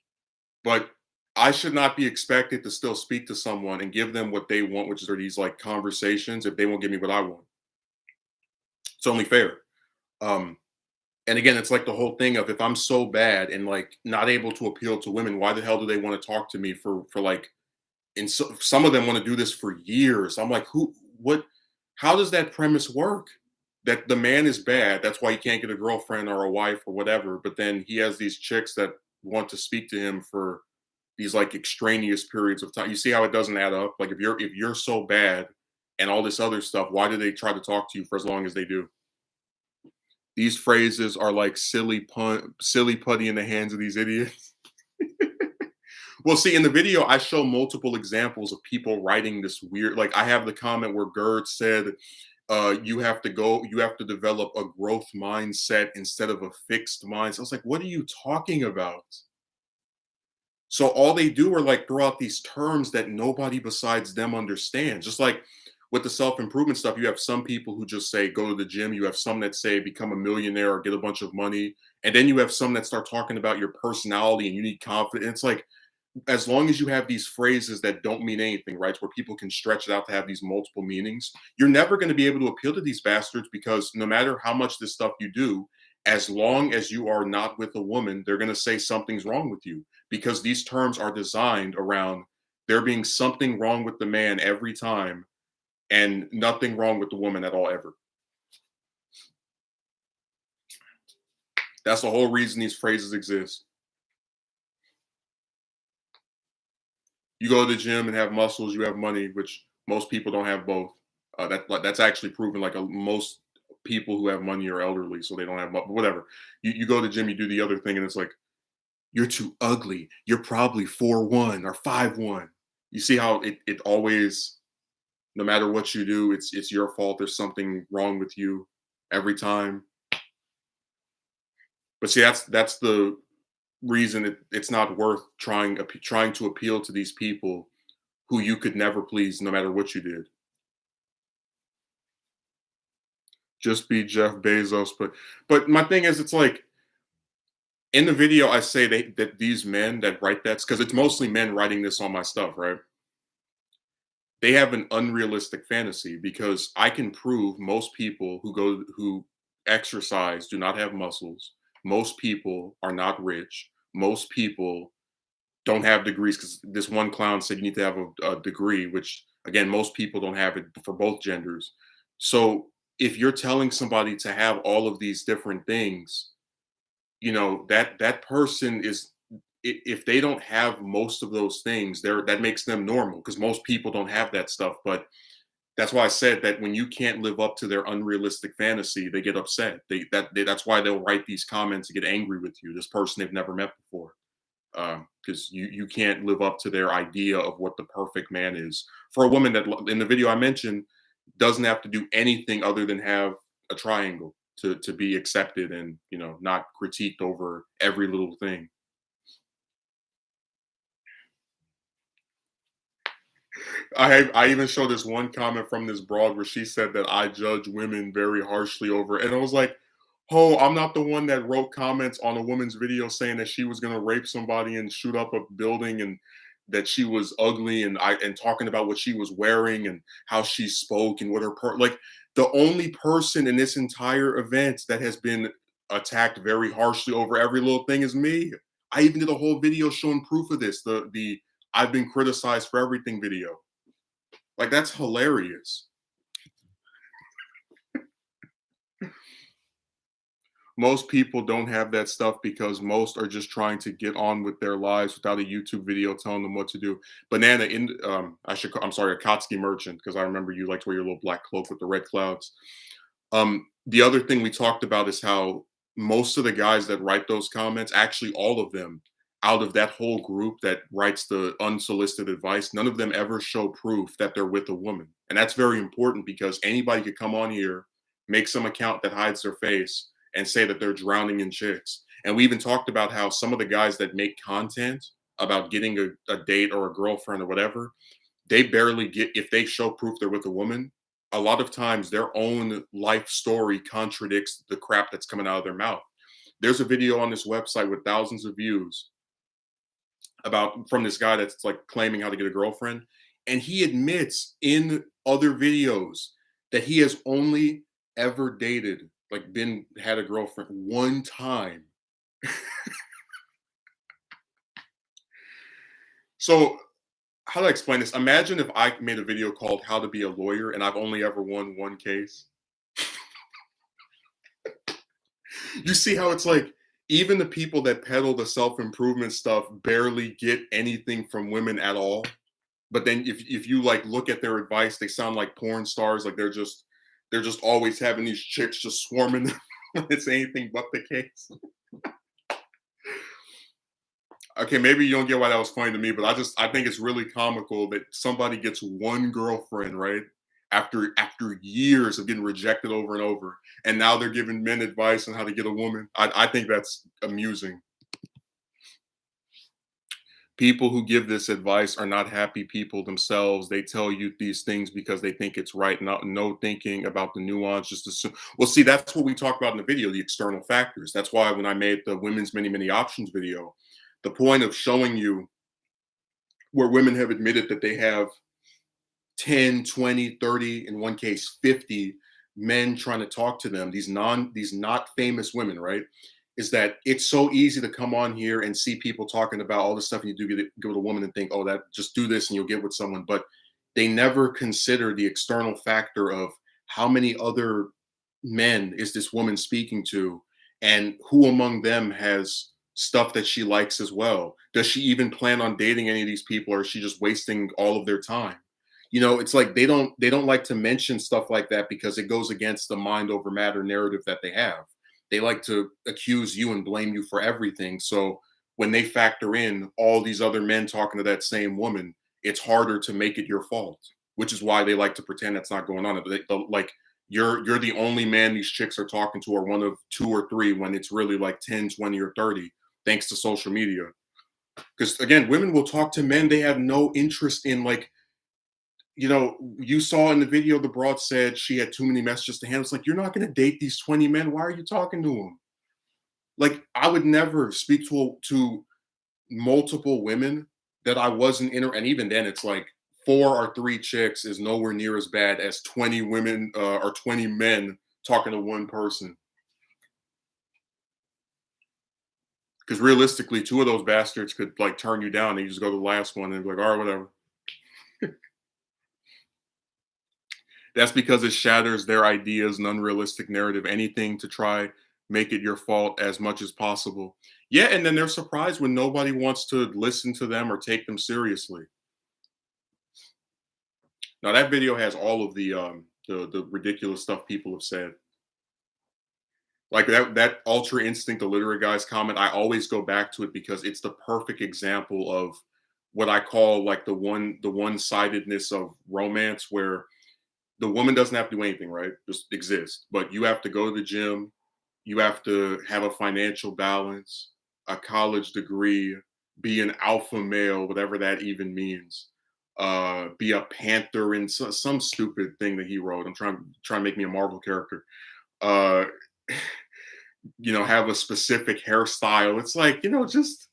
but I should not be expected to still speak to someone and give them what they want, which are these like conversations, if they won't give me what I want. It's only fair. Um, and again, it's like the whole thing of, if I'm so bad and like not able to appeal to women, why the hell do they want to talk to me for like, and so, some of them want to do this for years. I'm like, what, how does that premise work? That the man is bad, that's why he can't get a girlfriend or a wife or whatever, but then he has these chicks that want to speak to him for these like extraneous periods of time. You see how it doesn't add up? Like, if you're so bad and all this other stuff, why do they try to talk to you for as long as they do? These phrases are like silly putty in the hands of these idiots. Well, see, in the video, I show multiple examples of people writing this weird. Like, I have the comment where Gerd said, you have to develop a growth mindset instead of a fixed mindset. I was like, what are you talking about? So all they do are like throw out these terms that nobody besides them understands. Just like with the self-improvement stuff, you have some people who just say go to the gym. You have some that say become a millionaire or get a bunch of money. And then you have some that start talking about your personality and you need confidence. It's like, as long as you have these phrases that don't mean anything, right? Where people can stretch it out to have these multiple meanings, you're never going to be able to appeal to these bastards, because no matter how much this stuff you do, as long as you are not with a woman, they're going to say something's wrong with you, because these terms are designed around there being something wrong with the man every time and nothing wrong with the woman at all ever. That's the whole reason these phrases exist. You go to the gym and have muscles, you have money, which most people don't have both. That's actually proven. Like, most people who have money are elderly, so they don't have whatever. You go to the gym, you do the other thing, and it's like, you're too ugly. You're probably 4'1" or 5'1". You see how it always, no matter what you do, it's your fault. There's something wrong with you every time. But see, that's the reason it's not worth trying to appeal to these people who you could never please no matter what you did. Just be Jeff Bezos. But my thing is, it's like, in the video I say that these men that write that's because it's mostly men writing this on my stuff, right? They have an unrealistic fantasy, because I can prove most people who exercise do not have muscles. Most people are not rich. Most people don't have degrees, because this one clown said you need to have a degree, which again, most people don't have it for both genders. So if you're telling somebody to have all of these different things, that person is, if they don't have most of those things, that makes them normal, because most people don't have that stuff. But that's why I said that when you can't live up to their unrealistic fantasy, they get upset. That's why they'll write these comments and get angry with you, this person they've never met before, because you can't live up to their idea of what the perfect man is. For a woman that, in the video I mentioned, doesn't have to do anything other than have a triangle to be accepted and not critiqued over every little thing. I even showed this one comment from this broad where she said that I judge women very harshly over, and I was like, oh, I'm not the one that wrote comments on a woman's video saying that she was gonna rape somebody and shoot up a building, and that she was ugly, and talking about what she was wearing and how she spoke and what like, the only person in this entire event that has been attacked very harshly over every little thing is me. I even did a whole video showing proof of this. The I've been criticized for everything video. Like, that's hilarious. most people don't have that stuff because most are just trying to get on with their lives without a YouTube video telling them what to do. Banana in I'm sorry, Akatsuki Merchant, because I remember you like to wear your little black cloak with the red clouds. The other thing we talked about is how most of the guys that write those comments, actually all of them, out of that whole group that writes the unsolicited advice, none of them ever show proof that they're with a woman. And that's very important because anybody could come on here, make some account that hides their face, and say that they're drowning in chicks. And we even talked about how some of the guys that make content about getting a date or a girlfriend or whatever, they barely get, if they show proof they're with a woman, a lot of times their own life story contradicts the crap that's coming out of their mouth. There's a video on this website with thousands of views about from this guy that's like claiming how to get a girlfriend, and he admits in other videos that he has only ever dated, like been had a girlfriend one time. So how do I explain this? Imagine if I made a video called How to Be a Lawyer and I've only ever won one case. You see how it's like even the people that peddle the self-improvement stuff barely get anything from women at all. But then if you like look at their advice, they sound like porn stars, like they're just always having these chicks just swarming them when it's anything but the case. Okay, maybe you don't get why that was funny to me, but I think it's really comical that somebody gets one girlfriend, right? After years of getting rejected over and over, and now they're giving men advice on how to get a woman. I think that's amusing. People who give this advice are not happy people themselves. They tell you these things because they think it's right, not no thinking about the nuance. Just assume. Well, see, that's what we talked about in the video, the external factors. That's why when I made the women's many options video, the point of showing you where women have admitted that they have 10, 20, 30, in one case 50 men trying to talk to them, these not famous women, right? Is that it's so easy to come on here and see people talking about all the stuff you do get with a woman and think, oh, that just do this and you'll get with someone. But they never consider the external factor of how many other men is this woman speaking to, and who among them has stuff that she likes as well. Does she even plan on dating any of these people, or is she just wasting all of their time? You know, it's like they don't like to mention stuff like that because it goes against the mind over matter narrative that they have. They like to accuse you and blame you for everything. So when they factor in all these other men talking to that same woman, it's harder to make it your fault, which is why they like to pretend that's not going on. Like you're the only man these chicks are talking to, or one of two or three, when it's really like 10, 20, or 30, thanks to social media. Because again, women will talk to men they have no interest in. Like, you know, you saw in the video the broad said she had too many messages to handle. It's like, you're not going to date these 20 men. Why are you talking to them? Like, I would never speak to multiple women that I wasn't in, and even then, it's like 4 or 3 chicks is nowhere near as bad as 20 women or 20 men talking to one person. Because realistically, 2 of those bastards could like turn you down, and you just go to the last one and be like, all right, whatever. That's because it shatters their ideas and unrealistic narrative, anything to try make it your fault as much as possible. Yeah, and then they're surprised when nobody wants to listen to them or take them seriously. Now that video has all of the ridiculous stuff people have said. Like that Ultra Instinct illiterate guy's comment, I always go back to it because it's the perfect example of what I call like the one-sidedness of romance, where the woman doesn't have to do anything, right? Just exist. But you have to go to the gym, you have to have a financial balance, a college degree, be an alpha male, whatever that even means. Be a panther in some stupid thing that he wrote. I'm trying to make me a Marvel character. Uh, you know, have a specific hairstyle. It's like, you know, just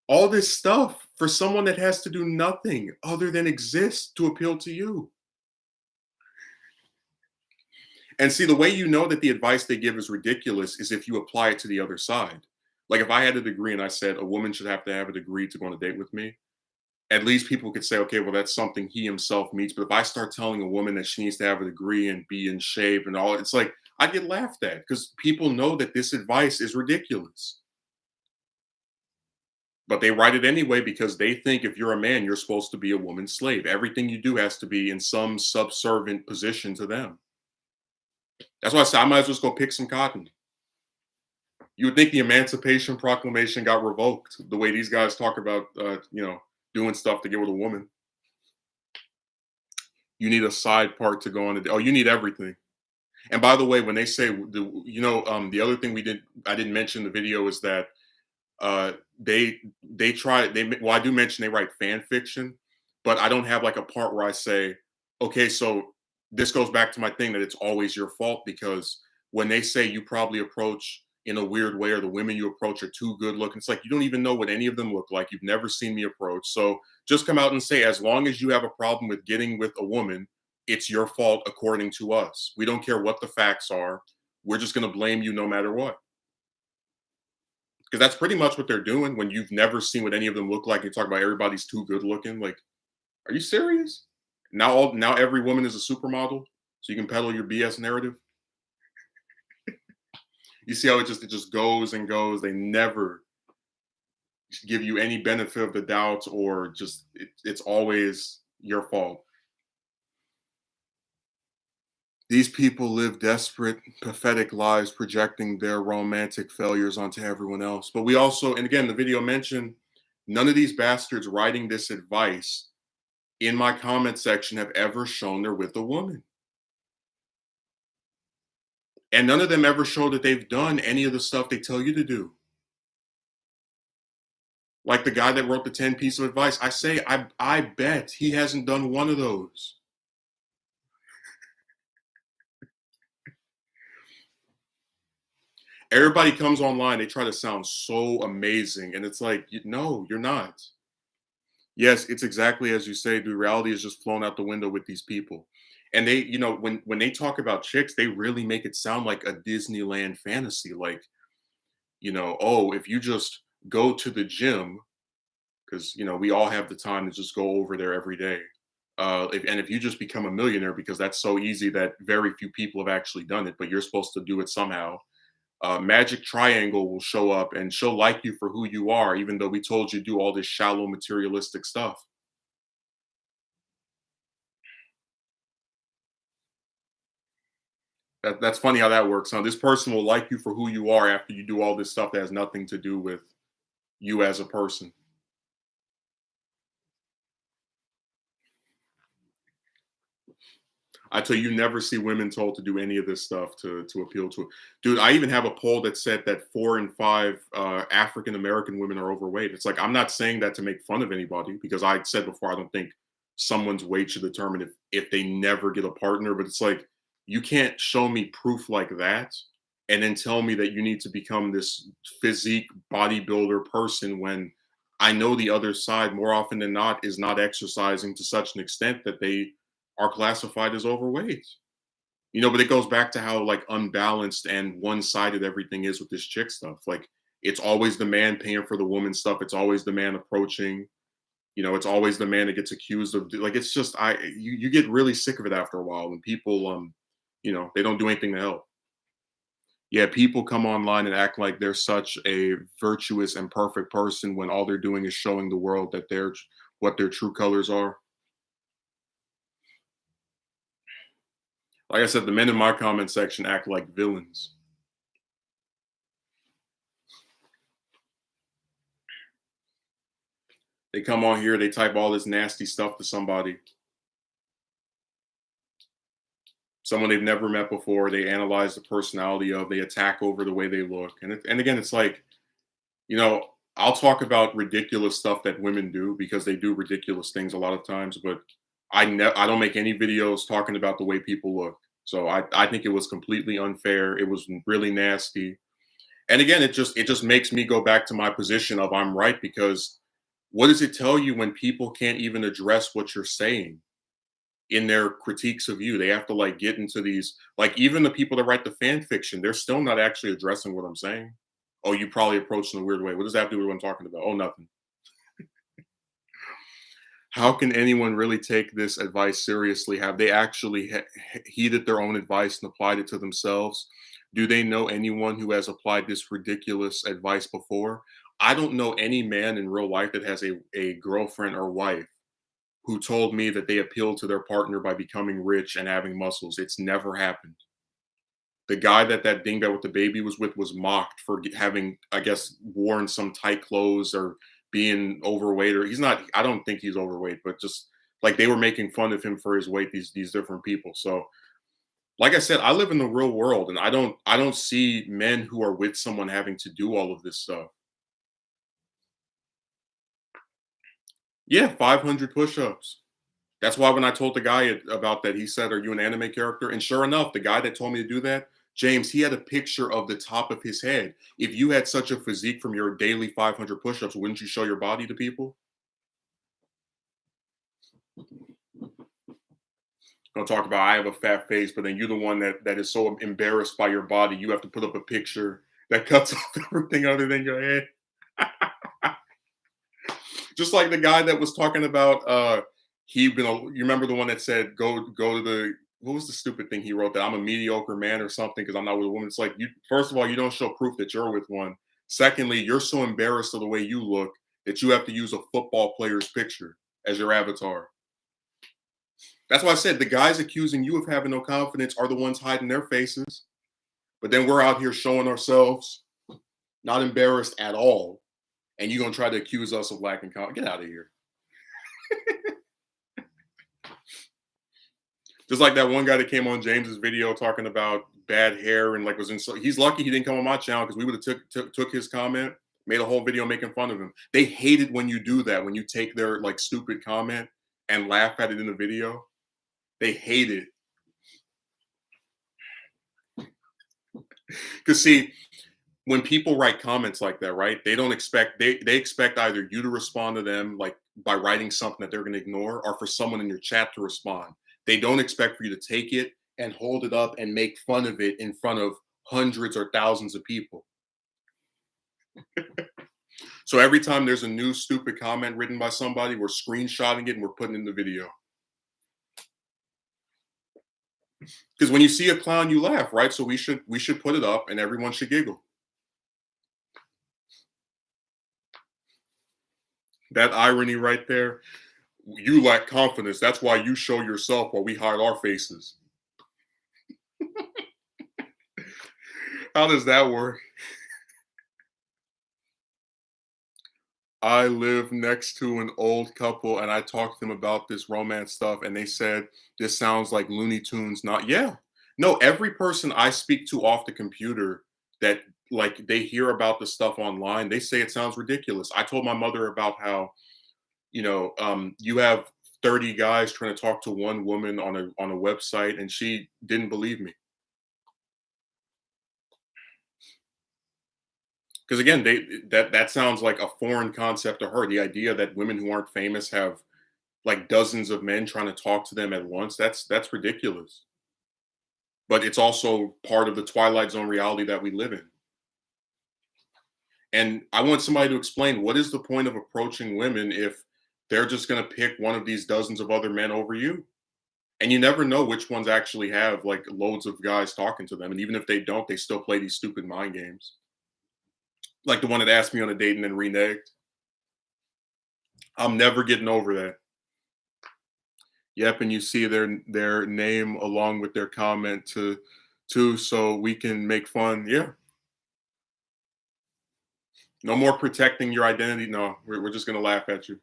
all this stuff for someone that has to do nothing other than exist to appeal to you. And see, the way you know that the advice they give is ridiculous is if you apply it to the other side. Like if I had a degree and I said a woman should have to have a degree to go on a date with me, at least people could say, okay, well, that's something he himself meets. But if I start telling a woman that she needs to have a degree and be in shape and all, it's like, I get laughed at because people know that this advice is ridiculous. But they write it anyway because they think if you're a man, you're supposed to be a woman's slave. Everything you do has to be in some subservient position to them. That's why I said I might as well just go pick some cotton. You would think the Emancipation Proclamation got revoked the way these guys talk about, doing stuff to get with a woman. You need a side part to go on. Oh, you need everything. And by the way, when they say the other thing I didn't mention in the video is that they try well, I do mention they write fan fiction, but I don't have like a part where I say, okay, so this goes back to my thing that it's always your fault, because when they say you probably approach in a weird way or the women you approach are too good looking, it's like you don't even know what any of them look like. You've never seen me approach. So just come out and say, as long as you have a problem with getting with a woman, it's your fault according to us. We don't care what the facts are. We're just going to blame you no matter what. Because that's pretty much what they're doing when you've never seen what any of them look like. You talk about everybody's too good looking. Like, are you serious? Now every woman is a supermodel, so you can peddle your BS narrative. You see how it just goes and goes. They never give you any benefit of the doubt, or just it's always your fault. These people live desperate, pathetic lives, projecting their romantic failures onto everyone else. But we also, and again, the video mentioned, none of these bastards writing this advice in my comment section have ever shown they're with a woman. And none of them ever show that they've done any of the stuff they tell you to do. Like the guy that wrote the 10 piece of advice, I say, I bet he hasn't done one of those. Everybody comes online, they try to sound so amazing, and it's like, no, you're not. Yes, it's exactly as you say, dude. Reality is just flown out the window with these people. And they, when they talk about chicks, they really make it sound like a Disneyland fantasy. Like, oh, if you just go to the gym, because we all have the time to just go over there every day. If you just become a millionaire, because that's so easy that very few people have actually done it, but you're supposed to do it somehow. Magic Triangle will show up and she'll like you for who you are, even though we told you to do all this shallow materialistic stuff. That's funny how that works, huh? This person will like you for who you are after you do all this stuff that has nothing to do with you as a person. I tell you, you never see women told to do any of this stuff to appeal to. Dude, I even have a poll that said that 4 in 5 African American women are overweight. It's like, I'm not saying that to make fun of anybody, because I said before, I don't think someone's weight should determine if they never get a partner. But it's like, you can't show me proof like that and then tell me that you need to become this physique bodybuilder person, when I know the other side more often than not is not exercising to such an extent that they are classified as overweight. But it goes back to how like unbalanced and one-sided everything is with this chick stuff. Like, it's always the man paying for the woman stuff. It's always the man approaching. It's always the man that gets accused of, like, it's just you get really sick of it after a while when people they don't do anything to help. Yeah, people come online and act like they're such a virtuous and perfect person when all they're doing is showing the world that they're what their true colors are. Like I said, the men in my comment section act like villains. They come on here, they type all this nasty stuff to somebody, someone they've never met before. They analyze the personality of, they attack over the way they look. And again, it's like, I'll talk about ridiculous stuff that women do, because they do ridiculous things a lot of times, but I don't make any videos talking about the way people look. So I think it was completely unfair. It was really nasty. And again, it just makes me go back to my position of I'm right, because what does it tell you when people can't even address what you're saying in their critiques of you? They have to like get into these, like, even the people that write the fan fiction, they're still not actually addressing what I'm saying. Oh, you probably approached in a weird way. What does that have to do with what I'm talking about? Oh, nothing. How can anyone really take this advice seriously? Have they actually heeded their own advice and applied it to themselves? Do they know anyone who has applied this ridiculous advice before? I don't know any man in real life that has a girlfriend or wife who told me that they appealed to their partner by becoming rich and having muscles. It's never happened. The guy that dingbat with the baby was with was mocked for having, I guess, worn some tight clothes or being overweight. Or he's not. I don't think he's overweight, but just like they were making fun of him for his weight. These different people. So, like I said, I live in the real world, and I don't see men who are with someone having to do all of this stuff. Yeah, 500 push-ups. That's why when I told the guy about that, he said, "Are you an anime character?" And sure enough, the guy that told me to do that, James, he had a picture of the top of his head. If you had such a physique from your daily 500 push-ups, wouldn't you show your body to people? Don't talk about I have a fat face, but then you're the one that is so embarrassed by your body, you have to put up a picture that cuts off everything other than your head. Just like the guy that was talking about you remember the one that said go to the what was the stupid thing he wrote that I'm a mediocre man or something because I'm not with a woman. It's like you first of all, you don't show proof that you're with one. Secondly, you're so embarrassed of the way you look that you have to use a football player's picture as your avatar. That's why I said the guys accusing you of having no confidence are the ones hiding their faces. But then we're out here showing ourselves, not embarrassed at all. And you're gonna try to accuse us of lacking confidence. Get out of here. Just like that one guy that came on James's video talking about bad hair and like was in. So he's lucky he didn't come on my channel because we would have took his comment, made a whole video making fun of him. They hate it when you do that when you take their like stupid comment and laugh at it in the video. They hate it because see when people write comments like that, right? They don't expect they expect either you to respond to them like by writing something that they're going to ignore, or for someone in your chat to respond. They don't expect for you to take it and hold it up and make fun of it in front of hundreds or thousands of people. So every time there's a new stupid comment written by somebody, we're screenshotting it and we're putting it in the video. Because when you see a clown, you laugh, right? So we should put it up and everyone should giggle. That irony right there. You lack confidence. That's why you show yourself while we hide our faces. How does that work? I live next to an old couple and I talked to them about this romance stuff and they said this sounds like Looney Tunes. Not yeah. No, every person I speak to off the computer that like they hear about the stuff online, they say it sounds ridiculous. I told my mother about how you have 30 guys trying to talk to one woman on a website, and she didn't believe me. Because again, that sounds like a foreign concept to her. The idea that women who aren't famous have like dozens of men trying to talk to them at once, that's ridiculous. But it's also part of the Twilight Zone reality that we live in. And I want somebody to explain what is the point of approaching women if they're just going to pick one of these dozens of other men over you? And you never know which ones actually have like loads of guys talking to them. And even if they don't, they still play these stupid mind games. Like the one that asked me on a date and then reneged. I'm never getting over that. Yep, and you see their name along with their comment too, so we can make fun. Yeah. No more protecting your identity. No, we're just gonna laugh at you.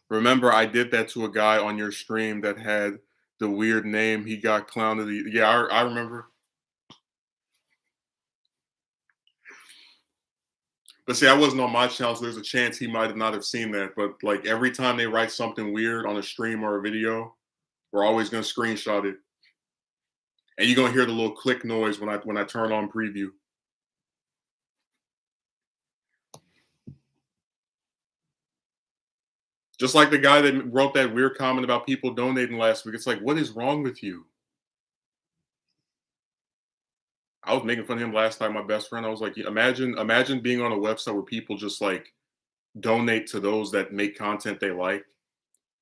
Remember, I did that to a guy on your stream that had the weird name. He got clown of the yeah, I remember. But see, I wasn't on my channel, so there's a chance he might have not have seen that. But like every time they write something weird on a stream or a video, we're always gonna screenshot it. And you're gonna hear the little click noise when I turn on preview. Just like the guy that wrote that weird comment about people donating last week. It's like, what is wrong with you? I was making fun of him last time, my best friend. I was like, imagine being on a website where people just like donate to those that make content they like,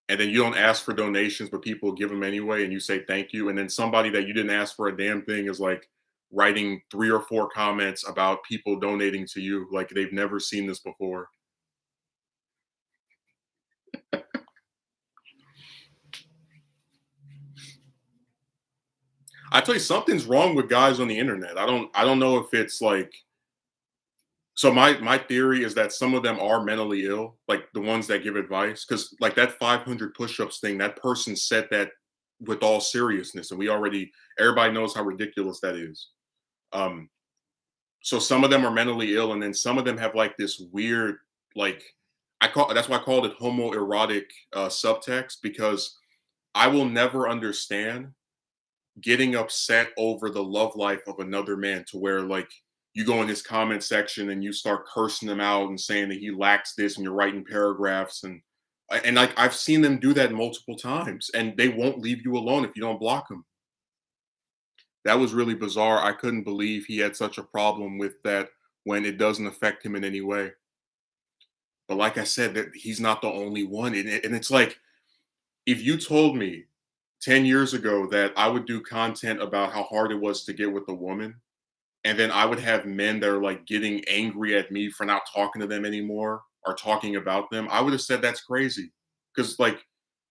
and then you don't ask for donations, but people give them anyway, and you say thank you, and then somebody that you didn't ask for a damn thing is like writing 3 or 4 comments about people donating to you like they've never seen this before. I tell you, something's wrong with guys on the internet. I don't know if it's like, so my theory is that some of them are mentally ill, like the ones that give advice, because like that 500 push-ups thing, that person said that with all seriousness, and everybody knows how ridiculous that is. Um, so some of them are mentally ill, and then some of them have like this weird, like, that's why I called it homoerotic subtext, because I will never understand getting upset over the love life of another man, to where like you go in his comment section and you start cursing him out and saying that he lacks this, and you're writing paragraphs, and like I've seen them do that multiple times, and they won't leave you alone if you don't block them. That was really bizarre. I couldn't believe he had such a problem with that when it doesn't affect him in any way. But like I said, that he's not the only one, and it's like, if you told me 10 years ago that I would do content about how hard it was to get with a woman, and then I would have men that are like getting angry at me for not talking to them anymore or talking about them, I would have said that's crazy. Because like,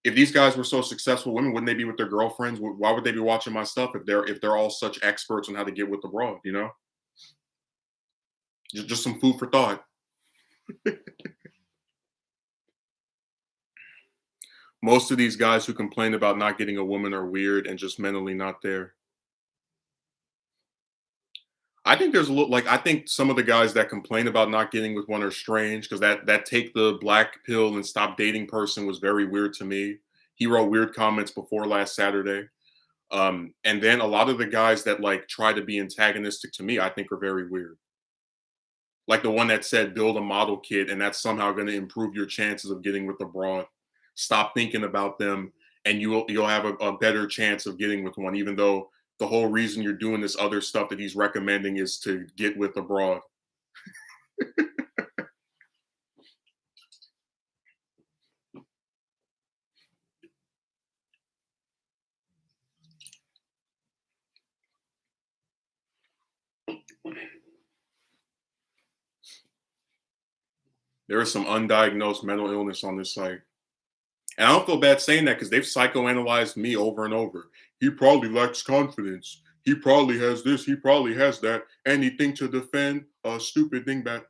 if these guys were so successful women, wouldn't they be with their girlfriends? Why would they be watching my stuff if they're all such experts on how to get with the broad? Just some food for thought. Most of these guys who complain about not getting a woman are weird and just mentally not there. I think there's a little, like, I think some of the guys that complain about not getting with one are strange, because that take the black pill and stop dating person was very weird to me. He wrote weird comments before last Saturday. And then a lot of the guys that like try to be antagonistic to me, I think are very weird. Like the one that said build a model kit and that's somehow going to improve your chances of getting with the broad. Stop thinking about them, and you'll have a better chance of getting with one, even though the whole reason you're doing this other stuff that he's recommending is to get with the broad. There is some undiagnosed mental illness on this site. And I don't feel bad saying that, because they've psychoanalyzed me over and over. He probably lacks confidence. He probably has this. He probably has that. Anything to defend a stupid dingbat.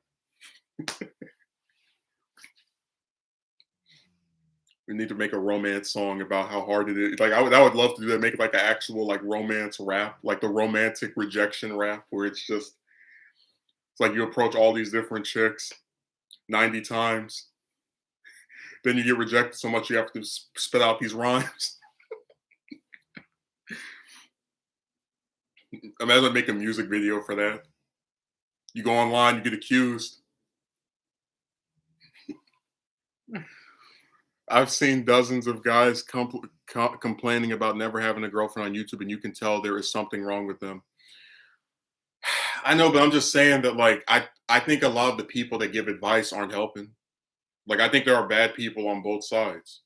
We need to make a romance song about how hard it is. Like I would love to do that. Make it like an actual like romance rap, like the romantic rejection rap, where it's like you approach all these different chicks 90 times, then you get rejected so much you have to spit out these rhymes. Imagine make a music video for that. You go online, you get accused. I've seen dozens of guys complaining about never having a girlfriend on YouTube, and you can tell there is something wrong with them. I know, but I'm just saying that like I think a lot of the people that give advice aren't helping. Like I think there are bad people on both sides.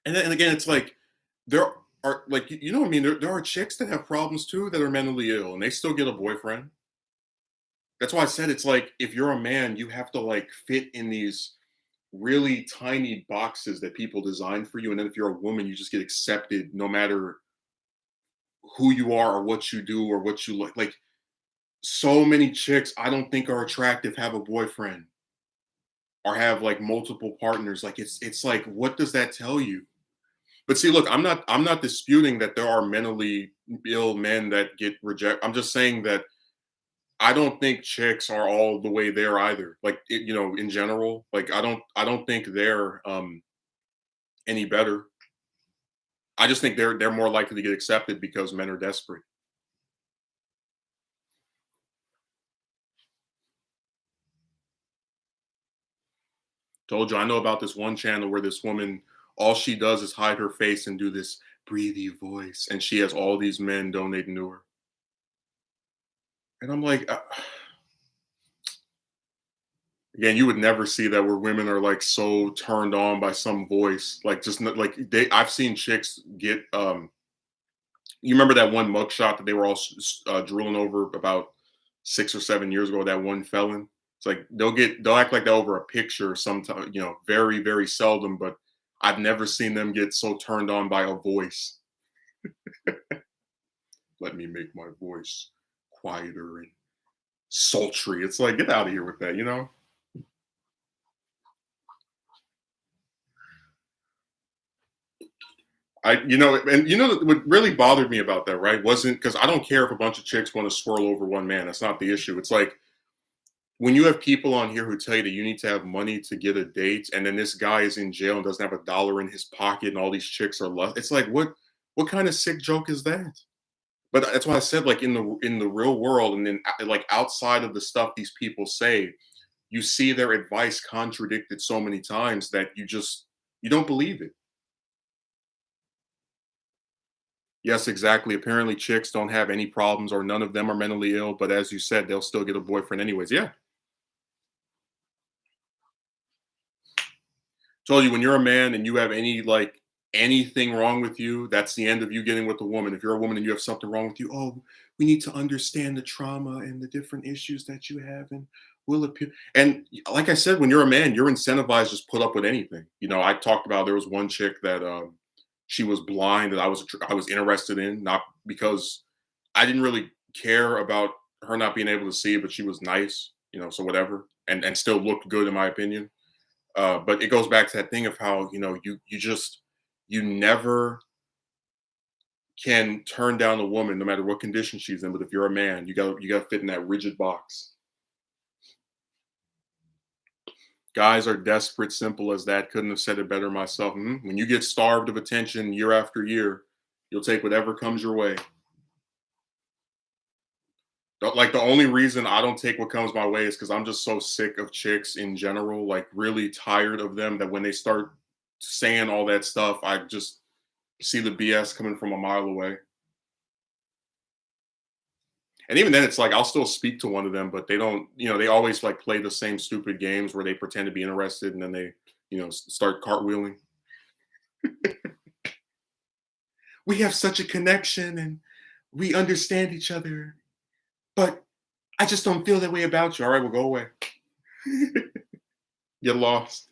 And again, it's like there are, like, you know what I mean? There are chicks that have problems too, that are mentally ill, and they still get a boyfriend. That's why I said it's like, if you're a man, you have to like fit in these really tiny boxes that people design for you, and then if you're a woman, you just get accepted no matter who you are or what you do or what you look like. So many chicks I don't think are attractive have a boyfriend or have like multiple partners. Like it's like, what does that tell you? But see, look, I'm not disputing that there are mentally ill men that get rejected. I'm just saying that I don't think chicks are all the way there either. Like in general, like I don't think they're any better. I just think they're more likely to get accepted because men are desperate. Told you, I know about this one channel where this woman, all she does is hide her face and do this breathy voice, and she has all these men donating to her. And I'm like, Again, you would never see that where women are like so turned on by some voice, like just like they. I've seen chicks get. You remember that one mugshot that they were all drooling over about 6 or 7 years ago? That one felon. It's like they'll act like that over a picture sometimes. Very very seldom, but I've never seen them get so turned on by a voice. Let me make my voice quieter and sultry. It's like get out of here with that. And what really bothered me about that, right, wasn't because I don't care if a bunch of chicks want to swirl over one man. That's not the issue. It's like when you have people on here who tell you that you need to have money to get a date, and then this guy is in jail and doesn't have a dollar in his pocket, and all these chicks are lust. It's like what kind of sick joke is that? But that's why I said, like in the real world, and then like outside of the stuff these people say, you see their advice contradicted so many times that you don't believe it. Yes, exactly. Apparently, chicks don't have any problems, or none of them are mentally ill. But as you said, they'll still get a boyfriend anyways. Yeah, told you when you're a man and you have anything wrong with you, that's the end of you getting with a woman. If you're a woman and you have something wrong with you, oh, we need to understand the trauma and the different issues that you have, and will appear. And like I said, when you're a man, you're incentivized to just put up with anything. I talked about there was one chick that she was blind that I was interested in, not because I didn't really care about her not being able to see, but she was nice, so whatever, and still looked good in my opinion. But it goes back to that thing of how you never can turn down a woman no matter what condition she's in. But if you're a man, you got to fit in that rigid box. Guys are desperate, simple as that. Couldn't have said it better myself. When you get starved of attention year after year, you'll take whatever comes your way. Like the only reason I don't take what comes my way is because I'm just so sick of chicks in general, like really tired of them that when they start saying all that stuff, I just see the BS coming from a mile away. And even then, it's like I'll still speak to one of them, but they don't, they always like play the same stupid games where they pretend to be interested and then they, start cartwheeling. We have such a connection and we understand each other, but I just don't feel that way about you. All right, well, go away. Get lost.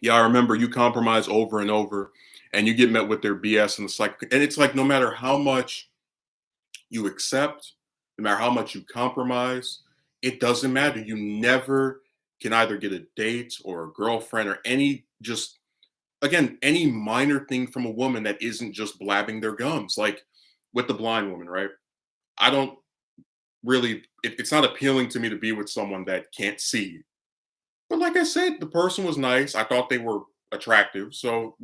Yeah, I remember you compromise over and over, and you get met with their BS, and it's like no matter how much you accept, no matter how much you compromise, it doesn't matter. You never can either get a date or a girlfriend or any minor thing from a woman that isn't just blabbing their gums. Like with the blind woman, right? I don't really, it's not appealing to me to be with someone that can't see. But like I said, the person was nice. I thought they were attractive. So,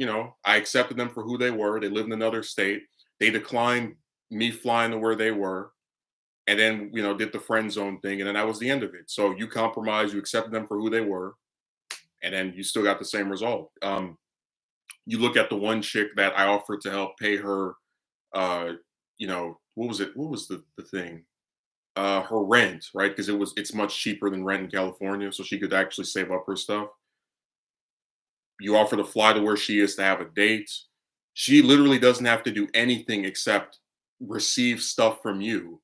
I accepted them for who they were. They lived in another state. They declined me flying to where they were, and then, did the friend zone thing. And then that was the end of it. So you compromise, you accepted them for who they were, and then you still got the same result. You look at the one chick that I offered to help pay her, what was it? What was the thing? Her rent, right? Because it's much cheaper than rent in California, so she could actually save up her stuff. You offer to fly to where she is to have a date. She literally doesn't have to do anything except receive stuff from you.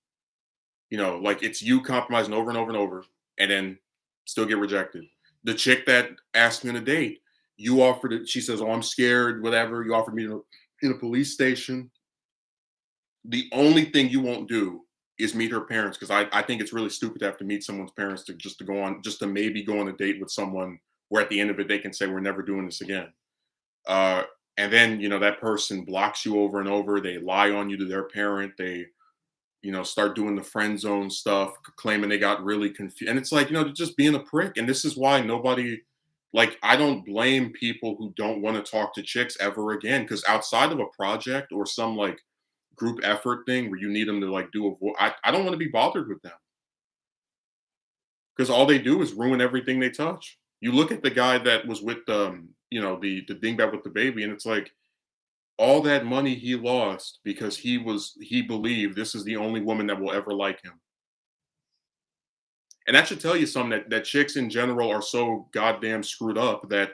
Like it's you compromising over and over and over, and then still get rejected. The chick that asked me on a date, you offered it. She says, "Oh, I'm scared." Whatever. You offered me in a police station. The only thing you won't do is meet her parents because I think it's really stupid to have to meet someone's parents to maybe go on a date with someone where at the end of it they can say we're never doing this again. Uh, and then that person blocks you over and over. They lie on you to their parent. They start doing the friend zone stuff, claiming they got really confused. And it's like just being a prick. And this is why nobody like I don't blame people who don't want to talk to chicks ever again because outside of a project or some like group effort thing where you need them to like do I don't want to be bothered with them because all they do is ruin everything they touch. You look at the guy that was with the dingbat with the baby, and it's like all that money he lost because he believed this is the only woman that will ever like him. And that should tell you something that chicks in general are so goddamn screwed up that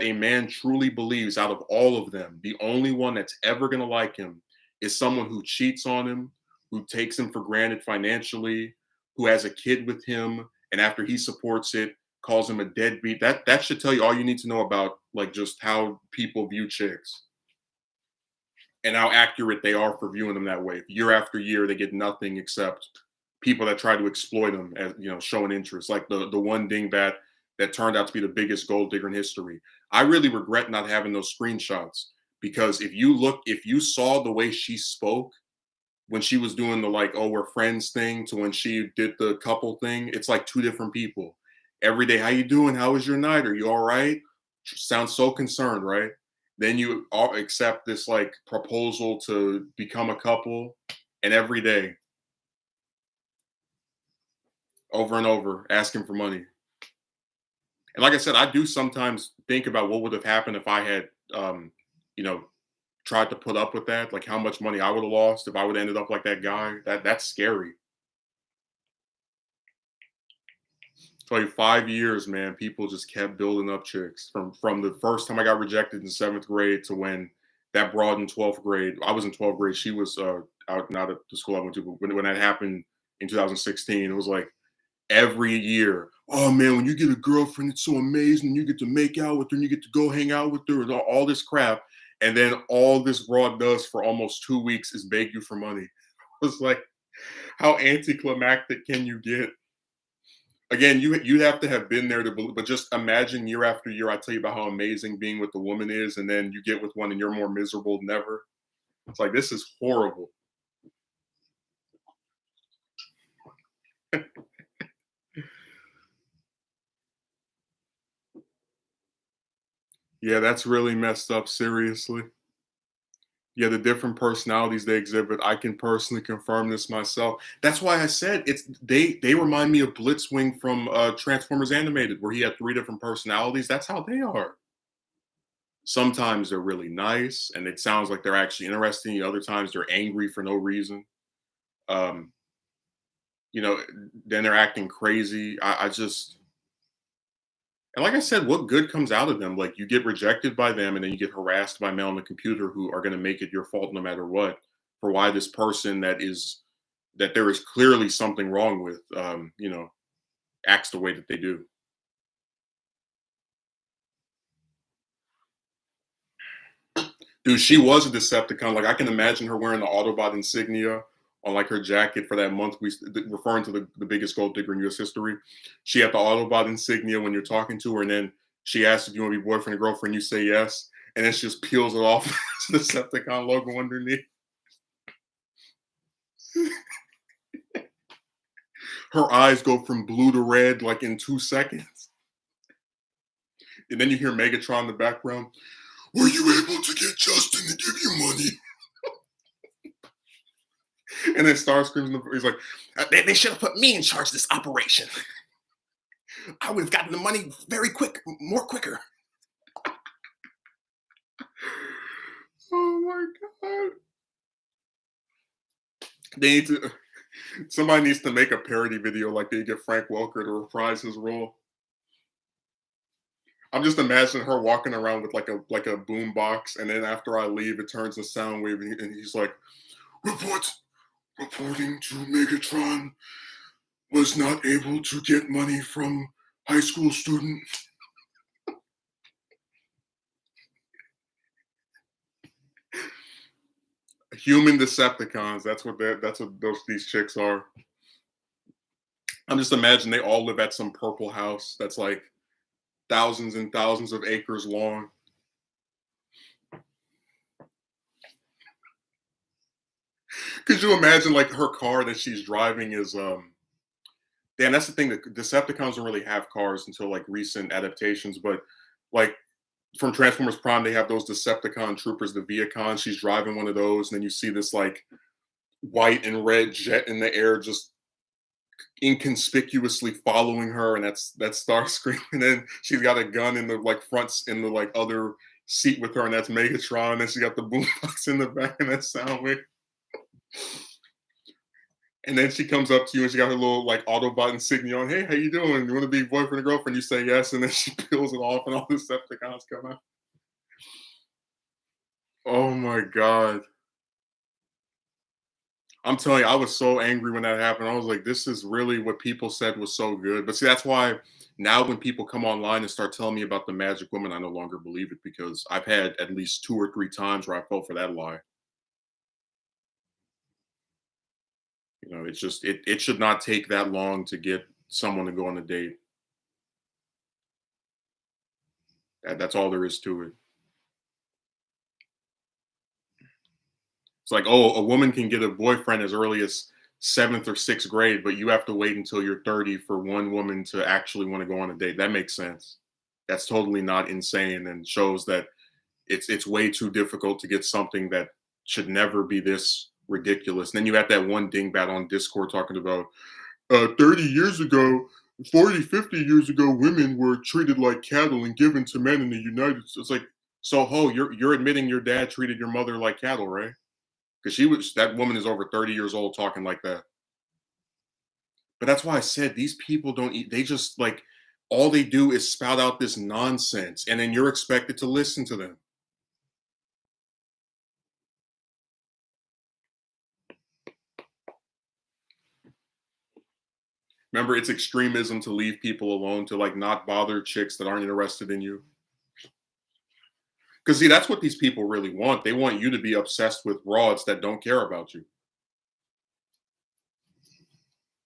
a man truly believes out of all of them, the only one that's ever gonna like him is someone who cheats on him, who takes him for granted financially, who has a kid with him, and after he supports it, calls him a deadbeat. That should tell you all you need to know about like just how people view chicks and how accurate they are for viewing them that way. Year after year, they get nothing except people that try to exploit them as showing interest, like the one dingbat that turned out to be the biggest gold digger in history. I really regret not having those screenshots because if you saw the way she spoke when she was doing the like, oh, we're friends thing to when she did the couple thing, it's like two different people. Every day, how you doing? How was your night? Are you all right? Sounds so concerned, right? Then you all accept this like proposal to become a couple, and every day, over and over, asking for money. And like I said, I do sometimes think about what would have happened if I had, you know, tried to put up with that. Like how much money I would have lost if I would have ended up like that guy. That's scary. So like 5 years, man, people just kept building up chicks from the first time I got rejected in seventh grade to when that broad in 12th grade. I was in 12th grade. She was out not at the school I went to, but when that happened in 2016, it was like every year. Oh man, when you get a girlfriend, it's so amazing. You get to make out with her and you get to go hang out with her and all this crap. And then all this broad does for almost 2 weeks is beg you for money. It's like, how anticlimactic can you get? Again, you'd have to have been there to believe, but just imagine year after year, I tell you about how amazing being with the woman is, and then you get with one and you're more miserable than ever. It's like this is horrible. Yeah, that's really messed up, seriously. Yeah, the different personalities they exhibit. I can personally confirm this myself. That's why I said they remind me of Blitzwing from Transformers Animated, where he had three different personalities. That's how they are. Sometimes they're really nice and it sounds like they're actually interesting. Other times they're angry for no reason. Um, you know, then they're acting crazy. I just and like I said, what good comes out of them? Like you get rejected by them and then you get harassed by men on the computer who are going to make it your fault no matter what for why this person that there is clearly something wrong with, acts the way that they do. Dude, she was a Decepticon. Like I can imagine her wearing the Autobot insignia on like her jacket for that month. Referring to the biggest gold digger in U.S. history. She had the Autobot insignia when you're talking to her, and then she asks if you want to be boyfriend or girlfriend. You say yes, and then she just peels it off the Decepticon logo underneath. Her eyes go from blue to red like in 2 seconds, and then you hear Megatron in the background. Were you able to get Justin to give you money? And then Starscream's he's like, they should have put me in charge of this operation. I would have gotten the money very quick, more quicker. Oh my god. They need to somebody needs to make a parody video like they get Frank Welker to reprise his role. I'm just imagining her walking around with like a boom box, and then after I leave, it turns a sound wave, and he's like, reporting to Megatron was not able to get money from high school student. Human Decepticons. That's what these chicks are. I'm just imagining they all live at some purple house that's like thousands and thousands of acres long. Could you imagine like her car that she's driving is damn, that's the thing that Decepticons don't really have cars until like recent adaptations, but like from Transformers Prime, they have those Decepticon troopers, the Viacons. She's driving one of those, and then you see this like white and red jet in the air just inconspicuously following her, and that's Starscream, and then she's got a gun in the like in the like other seat with her, and that's Megatron, and she got the boombox in the back, and that's Soundwave. And then she comes up to you and she got her little like Autobot insignia on. Hey, how you doing? You want to be boyfriend or girlfriend? You say yes, and then she peels it off, and all the Decepticons come out. Oh my god! I'm telling you, I was so angry when that happened. I was like, this is really what people said was so good. But see, that's why now when people come online and start telling me about the Magic Woman, I no longer believe it because I've had at least 2 or 3 times where I fell for that lie. You know, it's just it should not take that long to get someone to go on a date. That's all there is to it. It's like, oh, a woman can get a boyfriend as early as seventh or sixth grade, but you have to wait until you're 30 for one woman to actually want to go on a date. That makes sense. That's totally not insane and shows that it's way too difficult to get something that should never be this ridiculous. And then you had that one dingbat on Discord talking about 30 years ago, 40, 50 years ago, women were treated like cattle and given to men in the United States. It's like, so ho, you're admitting your dad treated your mother like cattle, right? Because she was that woman is over 30 years old talking like that. But that's why I said these people don't eat, they just like all they do is spout out this nonsense, and then you're expected to listen to them. Remember, it's extremism to leave people alone, to like not bother chicks that aren't interested in you. Because see, that's what these people really want. They want you to be obsessed with broads that don't care about you.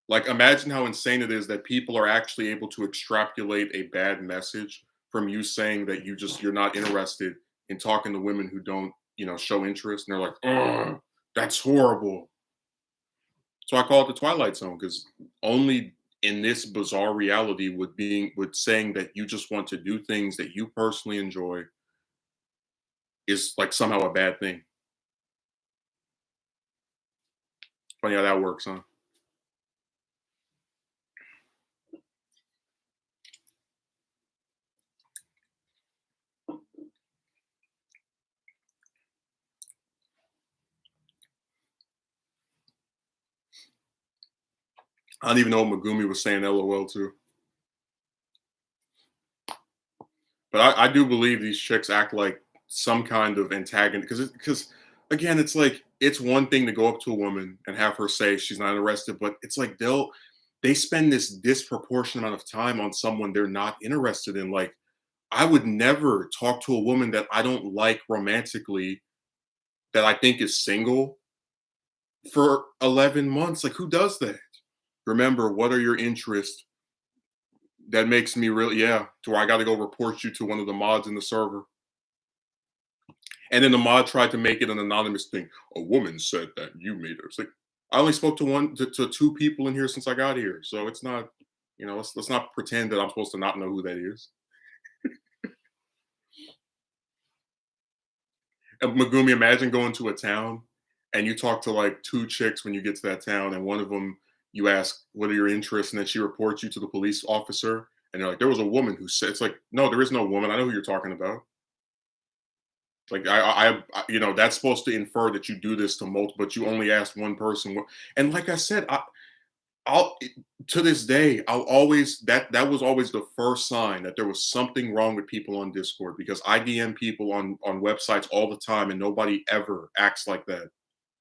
Like, imagine how insane it is that people are actually able to extrapolate a bad message from you saying that you're not interested in talking to women who don't, show interest. And they're like, oh, that's horrible. So I call it the Twilight Zone because only in this bizarre reality would saying that you just want to do things that you personally enjoy is like somehow a bad thing. Funny how that works, huh? I don't even know what Megumi was saying LOL to. But I do believe these chicks act like some kind of antagonist because again, it's like it's one thing to go up to a woman and have her say she's not interested, but it's like they spend this disproportionate amount of time on someone they're not interested in. Like I would never talk to a woman that I don't like romantically that I think is single for 11 months. Like who does that? Remember, what are your interests? That makes me really, yeah, to where I got to go report you to one of the mods in the server. And then the mod tried to make it an anonymous thing. A woman said that you made her. It's like I only spoke to 2 people in here since I got here, so it's not, let's not pretend that I'm supposed to not know who that is. And Megumi, imagine going to a town and you talk to like 2 chicks when you get to that town, and one of them you ask, "What are your interests?" and then she reports you to the police officer, and they're like, "There was a woman who said." It's like, no, there is no woman. I know who you're talking about. Like that's supposed to infer that you do this to multiple, but you only ask one person. And like I said, I'll to this day, I'll always that was always the first sign that there was something wrong with people on Discord because I DM people on websites all the time, and nobody ever acts like that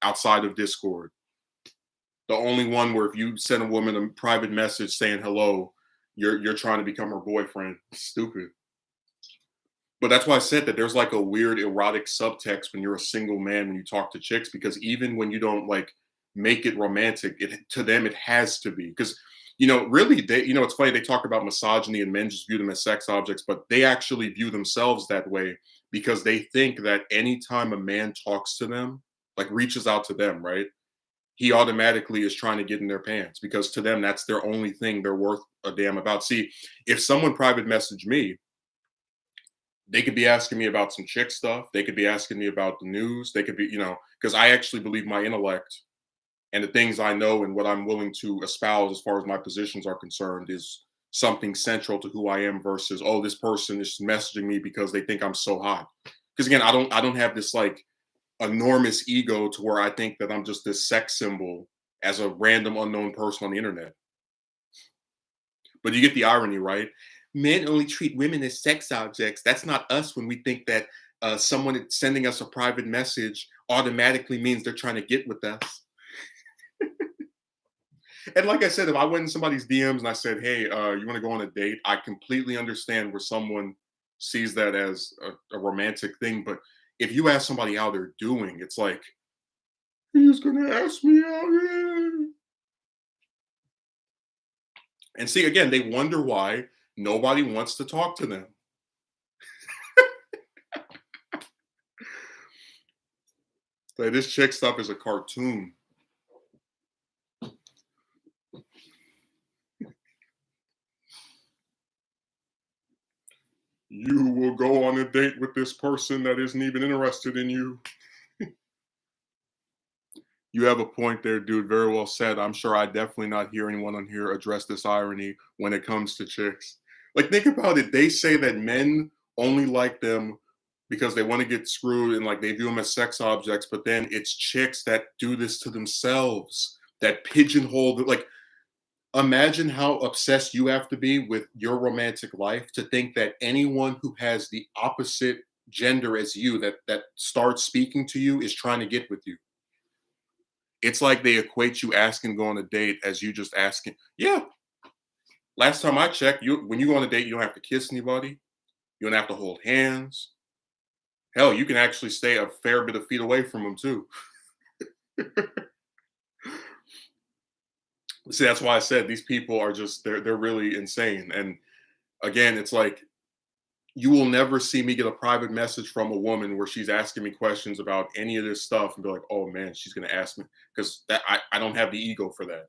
outside of Discord. The only one where if you send a woman a private message saying hello, you're trying to become her boyfriend. Stupid. But that's why I said that there's like a weird erotic subtext when you're a single man when you talk to chicks because even when you don't like make it romantic, it to them it has to be because really they it's funny they talk about misogyny and men just view them as sex objects, but they actually view themselves that way because they think that anytime a man talks to them, like reaches out to them, right? He automatically is trying to get in their pants because to them that's their only thing they're worth a damn about. See, if someone private messaged me, they could be asking me about some chick stuff. They could be asking me about the news. They could be, because I actually believe my intellect. and the things I know and what I'm willing to espouse as far as my positions are concerned is something central to who I am versus, oh, this person is messaging me because they think I'm so hot. Because again, I don't have this like enormous ego to where I think that I'm just this sex symbol as a random unknown person on the internet. But you get the irony, right? Men only treat women as sex objects. That's not us when we think that someone sending us a private message automatically means they're trying to get with us. And like I said, if I went in somebody's DMs and I said, "Hey, you want to go on a date?" I completely understand where someone sees that as a romantic thing. But if you ask somebody how they're doing, it's like he's gonna ask me out. Yeah. And see, again, they wonder why nobody wants to talk to them. Like this chick stuff is a cartoon. You will go on a date with this person that isn't even interested in you. You have a point there, dude. Very well said. I'm sure I definitely not hear anyone on here address this irony when it comes to chicks. Like, think about it. They say that men only like them because they want to get screwed and like they view them as sex objects, but then it's chicks that do this to themselves, that pigeonhole. Like, imagine how obsessed you have to be with your romantic life to think that anyone who has the opposite gender as you that starts speaking to you is trying to get with you. It's like they equate you asking to go on a date as you just asking. Yeah, last time I checked, you when you go on a date, you don't have to kiss anybody. You don't have to hold hands. Hell, you can actually stay a fair bit of feet away from them too. See, that's why I said these people are just they're really insane. And again, it's like you will never see me get a private message from a woman where she's asking me questions about any of this stuff and be like, oh man, she's gonna ask me because that I don't have the ego for that.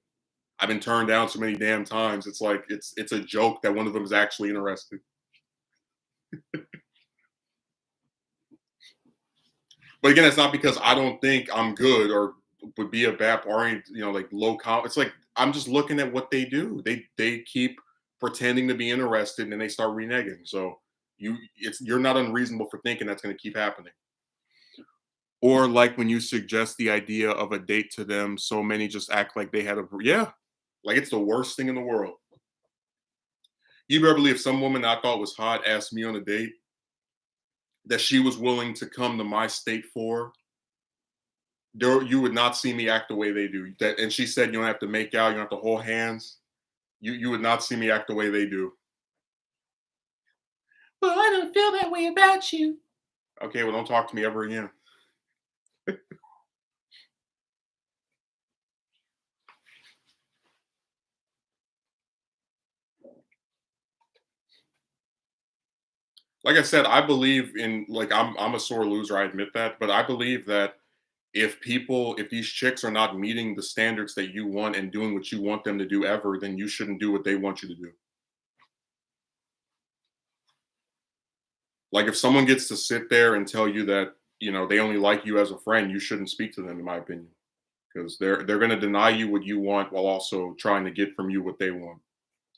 I've been turned down so many damn times. It's like it's a joke that one of them is actually interested. But again, it's not because I don't think I'm good or would be a bad or any, like low comp. It's like I'm just looking at what they do. They keep pretending to be interested and then they start reneging. So you're not unreasonable for thinking that's going to keep happening. Or like when you suggest the idea of a date to them, so many just act like they had a yeah, like it's the worst thing in the world. You better believe some woman I thought was hot asked me on a date that she was willing to come to my state for, there you would not see me act the way they do. That and she said you don't have to make out, you don't have to hold hands. You would not see me act the way they do. Well, I don't feel that way about you. Okay, well, don't talk to me ever again. Like I said, I believe in like I'm a sore loser, I admit that, but I believe that if these chicks are not meeting the standards that you want and doing what you want them to do ever, then you shouldn't do what they want you to do. Like if someone gets to sit there and tell you that, they only like you as a friend, you shouldn't speak to them, in my opinion. Because they're gonna deny you what you want while also trying to get from you what they want.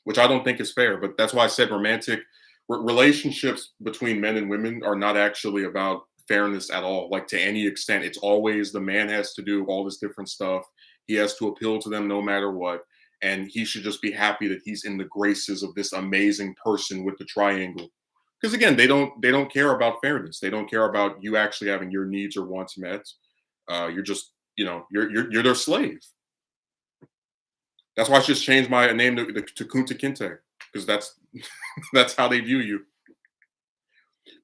Which I don't think is fair, but that's why I said romantic relationships between men and women are not actually about fairness at all. Like to any extent, it's always the man has to do all this different stuff. He has to appeal to them no matter what, and he should just be happy that he's in the graces of this amazing person with the triangle. Because again, they don't care about fairness. They don't care about you actually having your needs or wants met. You're just you're their slave. That's why I just changed my name to Kunta Kinte because that's that's how they view you.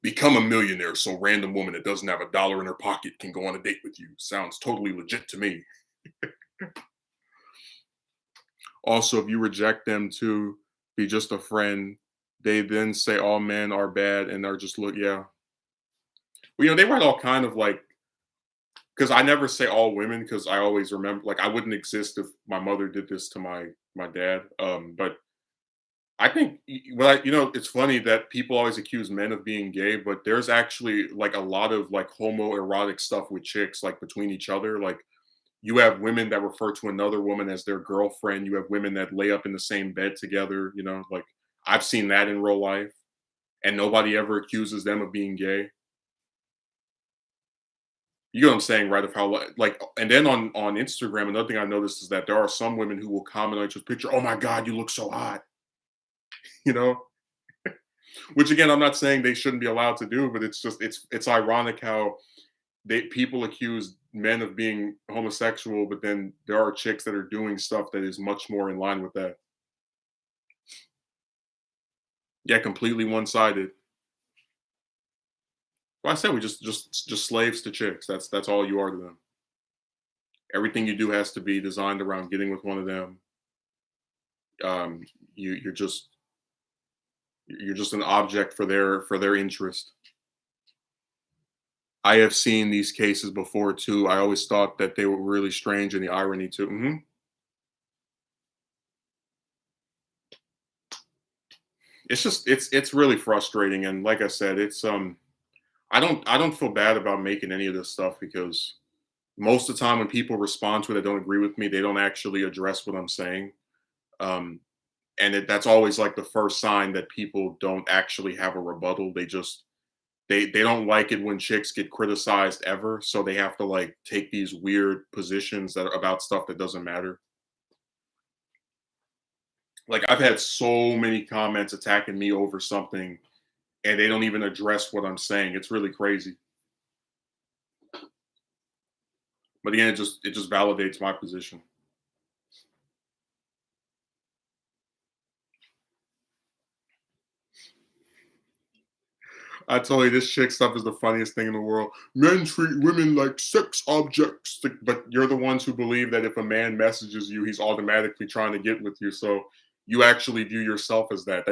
Become a millionaire so random woman that doesn't have a dollar in her pocket can go on a date with you. Sounds totally legit to me. Also, if you reject them to be just a friend, they then say all men are bad and are just yeah. Well, they write all kind of like because I never say all women because I always remember like I wouldn't exist if my mother did this to my dad. But I think it's funny that people always accuse men of being gay, but there's actually like a lot of like homoerotic stuff with chicks like between each other. Like You have women that refer to another woman as their girlfriend. You have women that lay up in the same bed together. Like I've seen that in real life, and nobody ever accuses them of being gay. You know what I'm saying, right? Of how like, and then on Instagram, another thing I noticed is that there are some women who will comment on each other's picture. Oh my God, you look so hot. You know, which again, I'm not saying they shouldn't be allowed to do, but it's just it's ironic how people accuse men of being homosexual, but then there are chicks that are doing stuff that is much more in line with that. Yeah, completely one sided. Well, I said we just slaves to chicks. That's all you are to them. Everything you do has to be designed around getting with one of them. Um, you're just an object for their interest. I have seen these cases before too. I always thought that they were really strange, and the irony too. It's really frustrating, and like I said, I don't feel bad about making any of this stuff because most of the time when people respond to it that don't agree with me, they don't actually address what I'm saying. Um, and that's always like the first sign that people don't actually have a rebuttal. They don't like it when chicks get criticized ever, so they have to like take these weird positions that are about stuff that doesn't matter. Like I've had so many comments attacking me over something, and they don't even address what I'm saying. It's really crazy. But again, it just validates my position. I told you this chick stuff is the funniest thing in the world. Men treat women like sex objects, but you're the ones who believe that if a man messages you, he's automatically trying to get with you. So you actually view yourself as that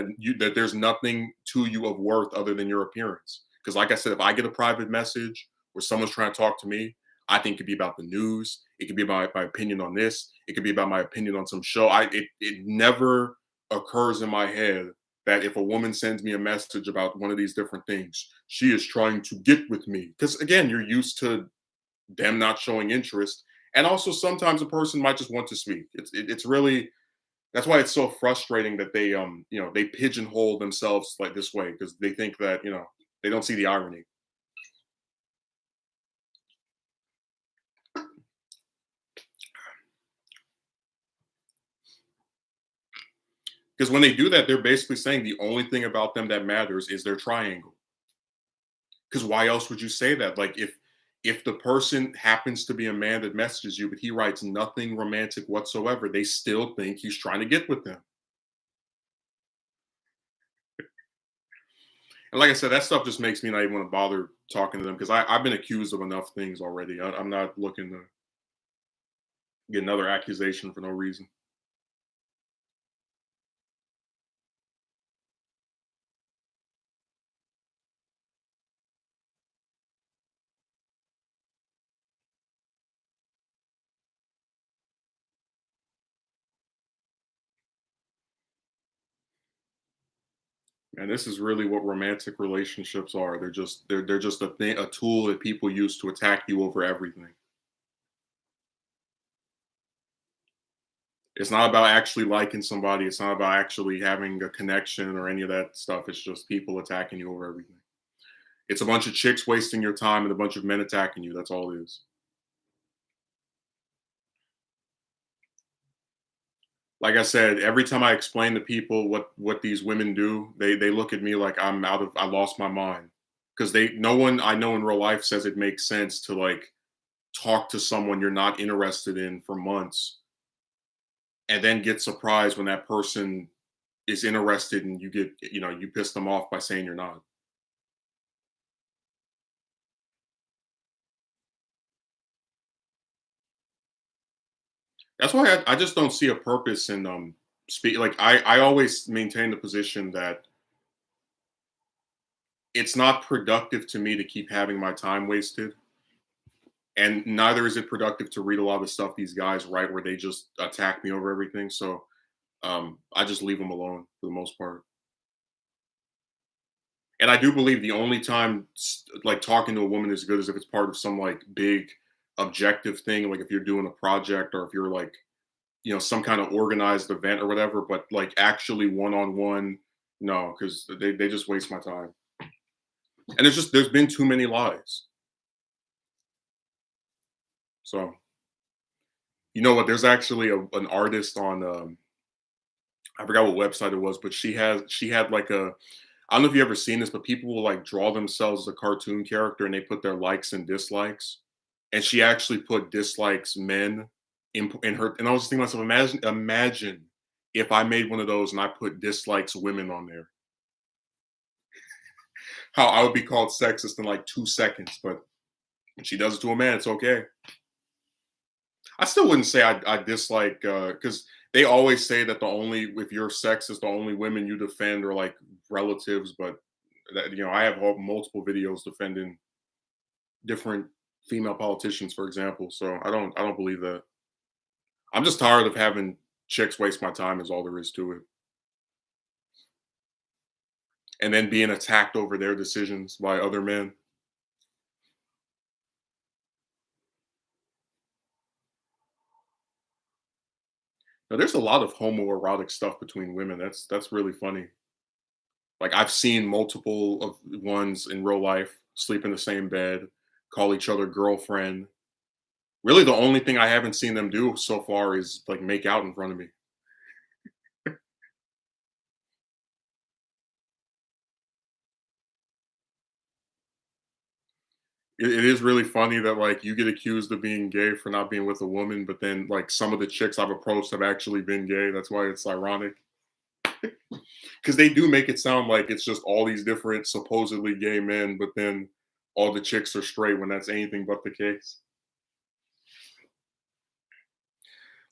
there's nothing to you of worth other than your appearance. Because like I said, if I get a private message where someone's trying to talk to me, I think it could be about the news. It could be about my opinion on this. It could be about my opinion on some show. It never occurs in my head that if a woman sends me a message about one of these different things, she is trying to get with me. Because again, you're used to them not showing interest, and also sometimes a person might just want to speak. It's really that's why it's so frustrating that they pigeonhole themselves like this way because they think that they don't see the irony. Because when they do that, they're basically saying the only thing about them that matters is their triangle. Because why else would you say that? Like if the person happens to be a man that messages you, but he writes nothing romantic whatsoever, they still think he's trying to get with them. And like I said, that stuff just makes me not even want to bother talking to them because I've been accused of enough things already. I'm not looking to get another accusation for no reason. And this is really what romantic relationships are. They're just a tool that people use to attack you over everything. It's not about actually liking somebody. It's not about actually having a connection or any of that stuff. It's just people attacking you over everything. It's a bunch of chicks wasting your time and a bunch of men attacking you. That's all it is. Like I said, every time I explain to people what these women do, they look at me like I lost my mind. Because no one I know in real life says it makes sense to like talk to someone you're not interested in for months and then get surprised when that person is interested and you piss them off by saying you're not. That's why I just don't see a purpose in speak like I always maintain the position that it's not productive to me to keep having my time wasted, and neither is it productive to read a lot of the stuff these guys write where they just attack me over everything. So I just leave them alone for the most part. And I do believe the only time like talking to a woman is good is if it's part of some like big objective thing, like if you're doing a project or if you're like, some kind of organized event or whatever, but like actually one on one, no, because they just waste my time. And there's been too many lies. So you know what? There's actually an artist on I forgot what website it was, but she had like a I don't know if you ever seen this, but people will like draw themselves as a cartoon character and they put their likes and dislikes. And she actually put dislikes men in her. And I was just thinking to myself, imagine if I made one of those and I put dislikes women on there. How I would be called sexist in like 2 seconds. But when she does it to a man, it's okay. I still wouldn't say I dislike because they always say that the only if you're sexist, the only women you defend are like relatives. But I have multiple videos defending different female politicians, for example. So I don't believe that. I'm just tired of having chicks waste my time. Is all there is to it, and then being attacked over their decisions by other men. Now, there's a lot of homoerotic stuff between women. That's really funny. Like I've seen multiple of ones in real life sleep in the same bed, call each other girlfriend. Really, the only thing I haven't seen them do so far is like make out in front of me. It is really funny that like you get accused of being gay for not being with a woman, but then like some of the chicks I've approached have actually been gay. That's why it's ironic because they do make it sound like it's just all these different supposedly gay men, but then all the chicks are straight when that's anything but the case.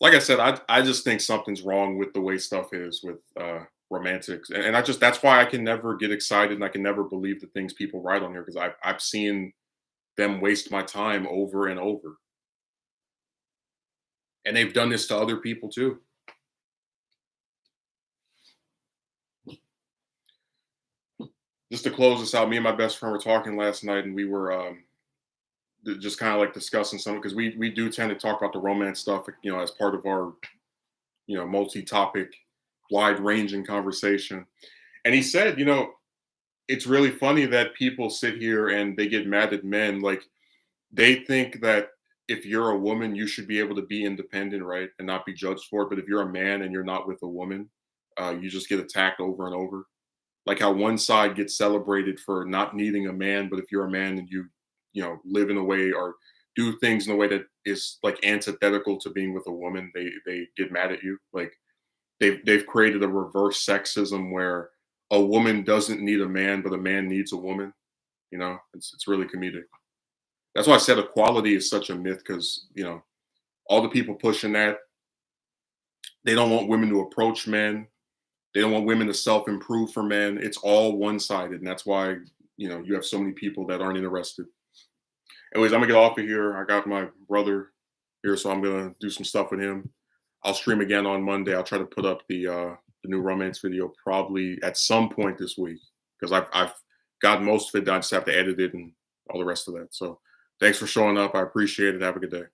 Like I said, I just think something's wrong with the way stuff is with romantics, and I just that's why I can never get excited and I can never believe the things people write on here because I've seen them waste my time over and over, and they've done this to other people too. Just to close this out, me and my best friend were talking last night, and we were just kind of like discussing something because we do tend to talk about the romance stuff, as part of our multi-topic, wide-ranging conversation. And he said, it's really funny that people sit here and they get mad at men. Like they think that if you're a woman, you should be able to be independent, right, and not be judged for it. But if you're a man and you're not with a woman, you just get attacked over and over. Like how one side gets celebrated for not needing a man, but if you're a man and you live in a way or do things in a way that is like antithetical to being with a woman, they get mad at you. Like they've created a reverse sexism where a woman doesn't need a man, but a man needs a woman. It's really comedic. That's why I said equality is such a myth because all the people pushing that they don't want women to approach men. They don't want women to self improve for men. It's all one sided, and that's why you have so many people that aren't interested. Anyways, I'm gonna get off of here. I got my brother here, so I'm gonna do some stuff with him. I'll stream again on Monday. I'll try to put up the new romance video probably at some point this week because I've got most of it done. I just have to edit it and all the rest of that. So thanks for showing up. I appreciate it. Have a good day.